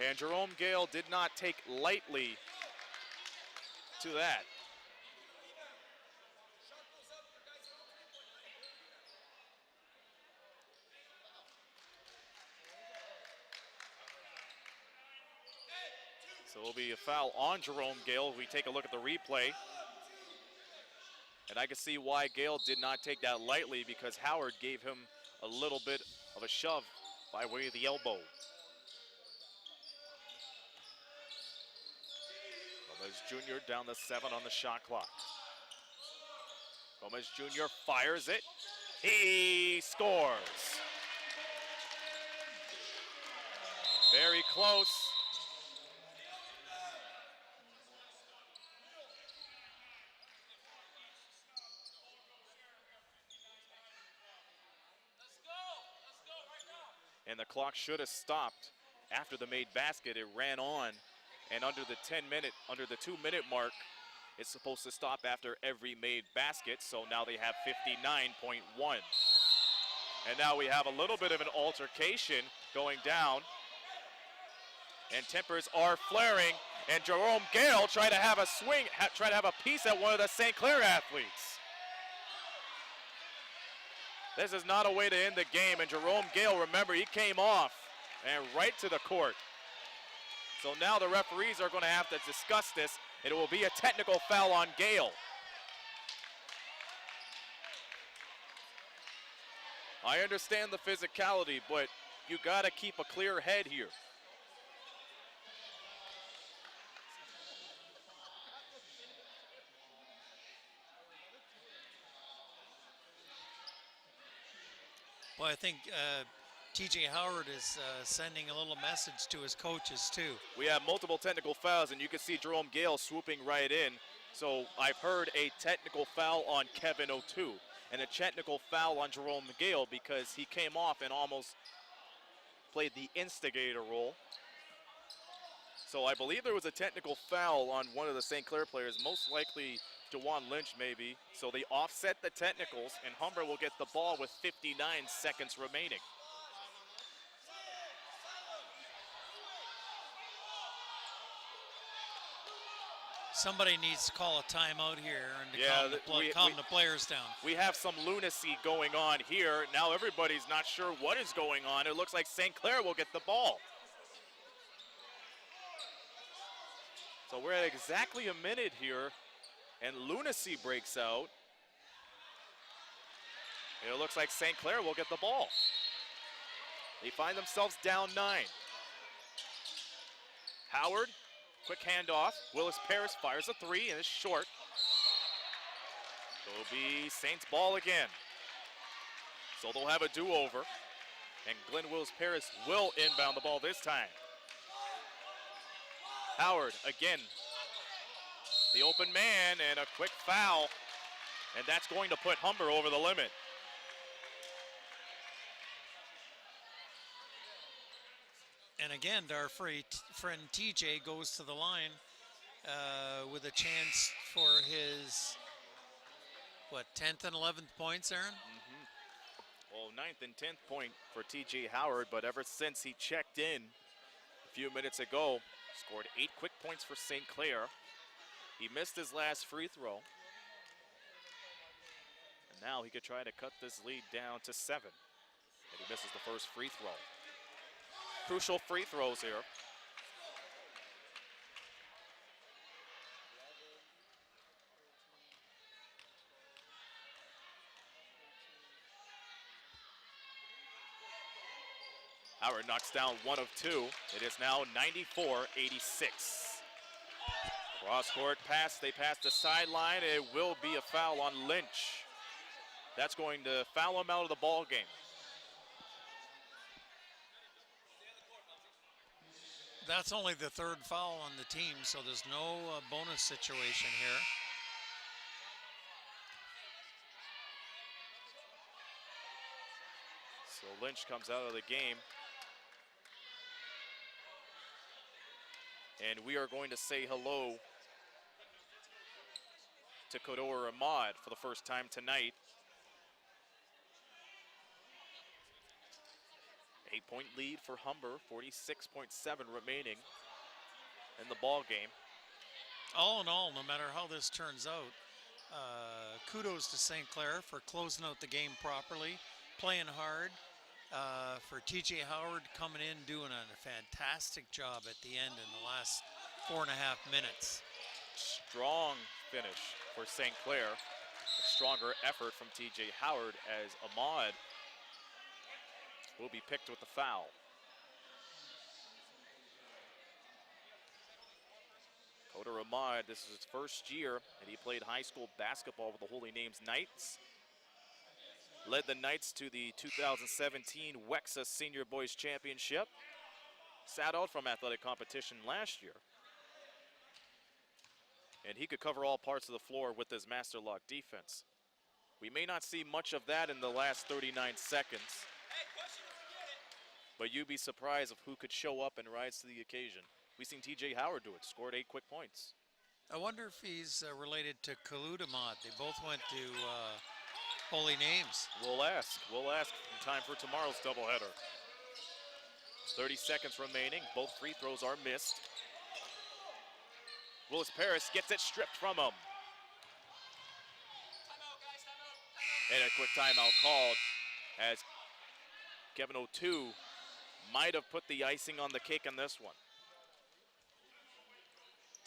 And Jerome Gale did not take lightly to that. So it'll be a foul on Jerome Gale if we take a look at the replay. And I can see why Gale did not take that lightly, because Howard gave him a little bit of a shove by way of the elbow. Gomez Jr. down to 7 on the shot clock. Gomez Jr. fires it. He scores. very close. And the clock should have stopped after the made basket. It ran on, and under the 2-minute mark, it's supposed to stop after every made basket. So now they have 59.1. And now we have a little bit of an altercation going down. And tempers are flaring. And Jerome Gale tried to have a swing, try to have a piece at one of the St. Clair athletes. This is not a way to end the game. And Jerome Gale, remember, he came off and right to the court. So now the referees are going to have to discuss this. It will be a technical foul on Gale. I understand the physicality, but you got to keep a clear head here. Well, I think TJ Howard is sending a little message to his coaches too. We have multiple technical fouls, and you can see Jerome Gale swooping right in. So I've heard a technical foul on Kevin O'Toole and a technical foul on Jerome Gale because he came off and almost played the instigator role. So I believe there was a technical foul on one of the St. Clair players, most likely DeJuan Lynch maybe. So they offset the technicals, and Humber will get the ball with 59 seconds remaining. Somebody needs to call a timeout here and to calm the players down. We have some lunacy going on here. Now everybody's not sure what is going on. It looks like St. Clair will get the ball. So we're at exactly a minute here, and lunacy breaks out. It looks like St. Clair will get the ball. They find themselves down 9. Howard, quick handoff. Willis Paris fires a 3, and it's short. It'll be Saints ball again. So they'll have a do-over, and Glenn Willis Paris will inbound the ball this time. Howard again, the open man, and a quick foul, and that's going to put Humber over the limit. And again, our friend TJ goes to the line with a chance for his, 10th and 11th points, Aaron? Well, 9th and 10th point for TJ Howard, but ever since he checked in a few minutes ago, scored 8 quick points for St. Clair. He missed his last free throw. And now he could try to cut this lead down to 7. And he misses the first free throw. Crucial free throws here. Howard knocks down 1 of 2. It is now 94-86. Cross-court pass, they pass the sideline. It will be a foul on Lynch. That's going to foul him out of the ball game. That's only the 3rd foul on the team, so there's no bonus situation here. So Lynch comes out of the game. And we are going to say hello to Kodor Ahmad for the first time tonight. 8-point lead for Humber, 46.7 remaining in the ball game. All in all, no matter how this turns out, kudos to St. Clair for closing out the game properly, playing hard. For TJ Howard coming in, doing a fantastic job at the end in the last 4.5 minutes. Strong finish for St. Clair. A stronger effort from TJ Howard as Ahmad will be picked with the foul. Kodor Ahmad, this is his first year, and he played high school basketball with the Holy Names Knights. Led the Knights to the 2017 WEXA Senior Boys Championship. sat out from athletic competition last year. And he could cover all parts of the floor with his master lock defense. We may not see much of that in the last 39 seconds, but you'd be surprised of who could show up and rise to the occasion. We've seen TJ Howard do it, scored 8 quick points. I wonder if he's related to Kaludamad. They both went to holy names. We'll ask in time for tomorrow's doubleheader. 30 seconds remaining, both free throws are missed. Willis Paris gets it stripped from him. And a quick timeout called as Kevin O'Toole might have put the icing on the cake on this one.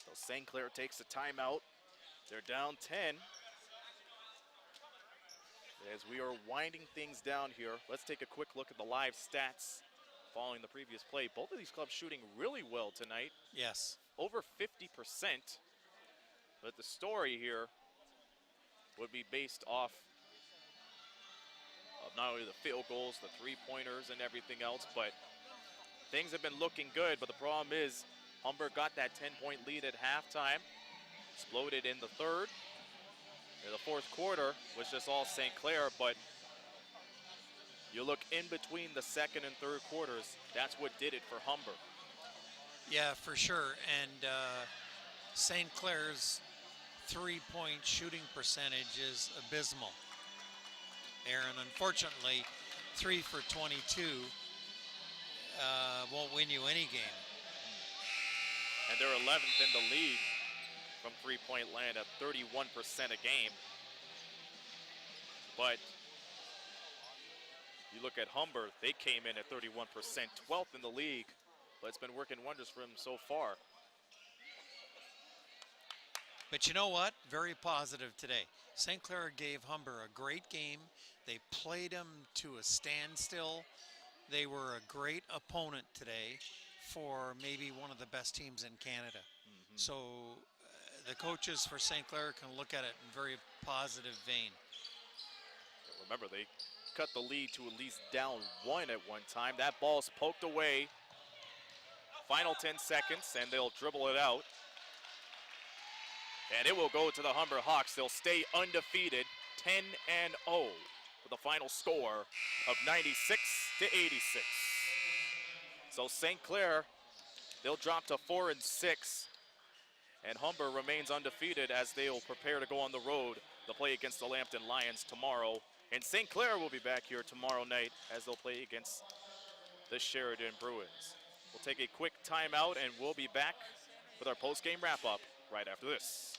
So St. Clair takes a timeout. They're down 10. As we are winding things down here, let's take a quick look at the live stats following the previous play. Both of these clubs shooting really well tonight. Yes. Over 50%. But the story here would be based off of not only the field goals, the three-pointers, and everything else, but things have been looking good. But the problem is Humber got that 10-point lead at halftime, exploded in the third. And the fourth quarter was just all St. Clair, but you look in between the second and third quarters, that's what did it for Humber. Yeah, for sure. And St. Clair's three-point shooting percentage is abysmal. Aaron, unfortunately, 3 for 22 won't win you any game. And they're 11th in the league from three-point land at 31% a game. But you look at Humber, they came in at 31%, 12th in the league, but it's been working wonders for them so far. But you know what? Very positive today. St. Clair gave Humber a great game. They played them to a standstill. They were a great opponent today for maybe one of the best teams in Canada. So the coaches for St. Clair can look at it in very positive vein. Remember, they cut the lead to at least down 1 at one time. That ball's poked away. Final 10 seconds, and they'll dribble it out. And it will go to the Humber Hawks. They'll stay undefeated, 10-0, with a final score of 96-86. So St. Clair, they'll drop to 4-6, and Humber remains undefeated as they will prepare to go on the road to play against the Lambton Lions tomorrow. And St. Clair will be back here tomorrow night as they'll play against the Sheridan Bruins. We'll take a quick timeout, and we'll be back with our post-game wrap-up right after this.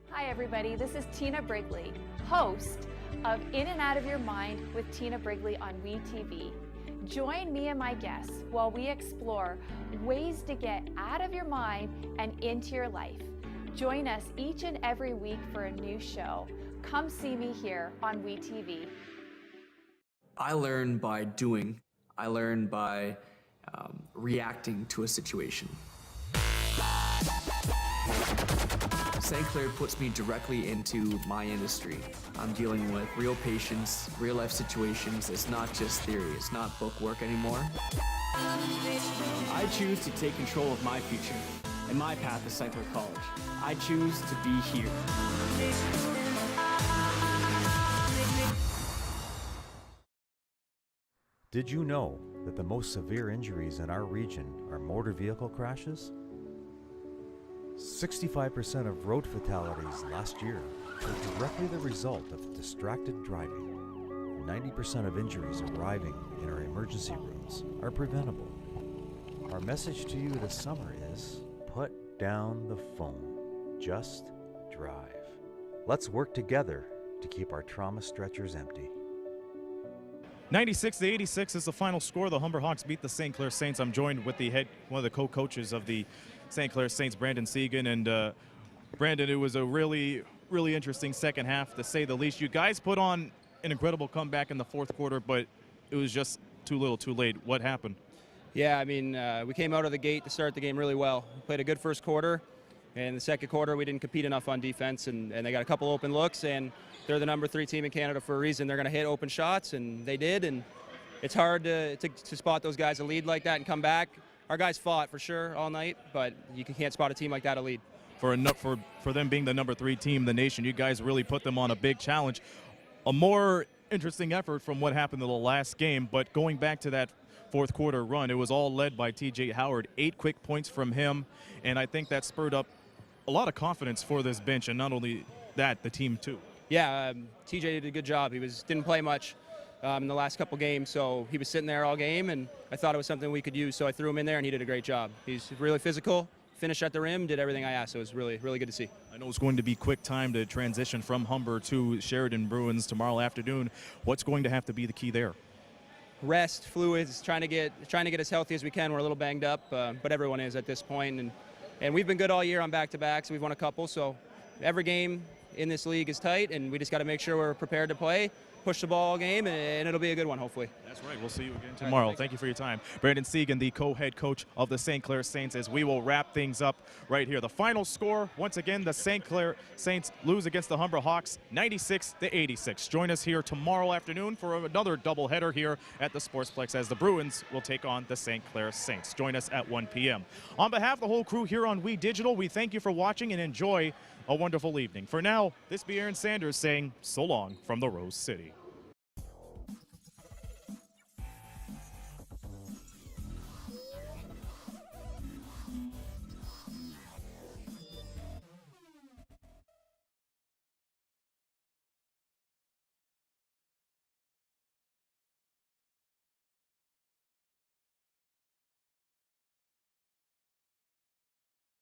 Hi everybody, this is Tina Brigley, host of In and Out of Your Mind with Tina Brigley on WeTV. Join me and my guests while we explore ways to get out of your mind and into your life. Join us each and every week for a new show. Come see me here on WeTV. I learn by doing. I learn by reacting to a situation. St. Clair puts me directly into my industry. I'm dealing with real patients, real life situations. It's not just theory, it's not book work anymore. I choose to take control of my future, and my path is St. Clair College. I choose to be here. Did you know that the most severe injuries in our region are motor vehicle crashes? 65% of road fatalities last year were directly the result of distracted driving. 90% of injuries arriving in our emergency rooms are preventable. Our message to you this summer is, put down the phone. Just drive. Let's work together to keep our trauma stretchers empty. 96-86 is the final score. The Humber Hawks beat the St. Clair Saints. I'm joined with one of the co-coaches of the St. Clair Saints, Brandon Segan. And Brandon, it was a really, really interesting second half, to say the least. You guys put on an incredible comeback in the fourth quarter, but it was just too little, too late. What happened? Yeah, I mean, we came out of the gate to start the game really well. We played a good first quarter. And the second quarter, we didn't compete enough on defense, and they got a couple open looks, and they're the number 3 team in Canada for a reason. They're going to hit open shots, and they did, and it's hard to spot those guys a lead like that and come back. Our guys fought for sure all night, but you can't spot a team like that a lead. For them being the number 3 team in the nation, you guys really put them on a big challenge. A more interesting effort from what happened in the last game, but going back to that fourth quarter run, it was all led by TJ Howard. 8 quick points from him, and I think that spurred up a lot of confidence for this bench, and not only that, the team too. Yeah, TJ did a good job. He didn't play much in the last couple games, so he was sitting there all game, and I thought it was something we could use, so I threw him in there, and he did a great job. He's really physical, finished at the rim, did everything I asked, so it was really, really good to see. I know it's going to be quick time to transition from Humber to Sheridan Bruins tomorrow afternoon. What's going to have to be the key there? Rest, fluids, trying to get as healthy as we can. We're a little banged up, but everyone is at this point, and we've been good all year on back-to-backs. We've won a couple, so every game in this league is tight, and we just got to make sure we're prepared to play, push the ball all game, and it'll be a good one, hopefully. That's right. We'll see you again tomorrow. Thank you for your time. Brandon Segan, the co-head coach of the St. Clair Saints, as we will wrap things up right here. The final score, once again, the St. Clair Saints lose against the Humber Hawks 96-86. Join us here tomorrow afternoon for another doubleheader here at the Sportsplex as the Bruins will take on the St. Clair Saints. Join us at 1 p.m. On behalf of the whole crew here on We Digital, we thank you for watching and enjoy a wonderful evening. For now, this be Aaron Sanders saying so long from the Rose City.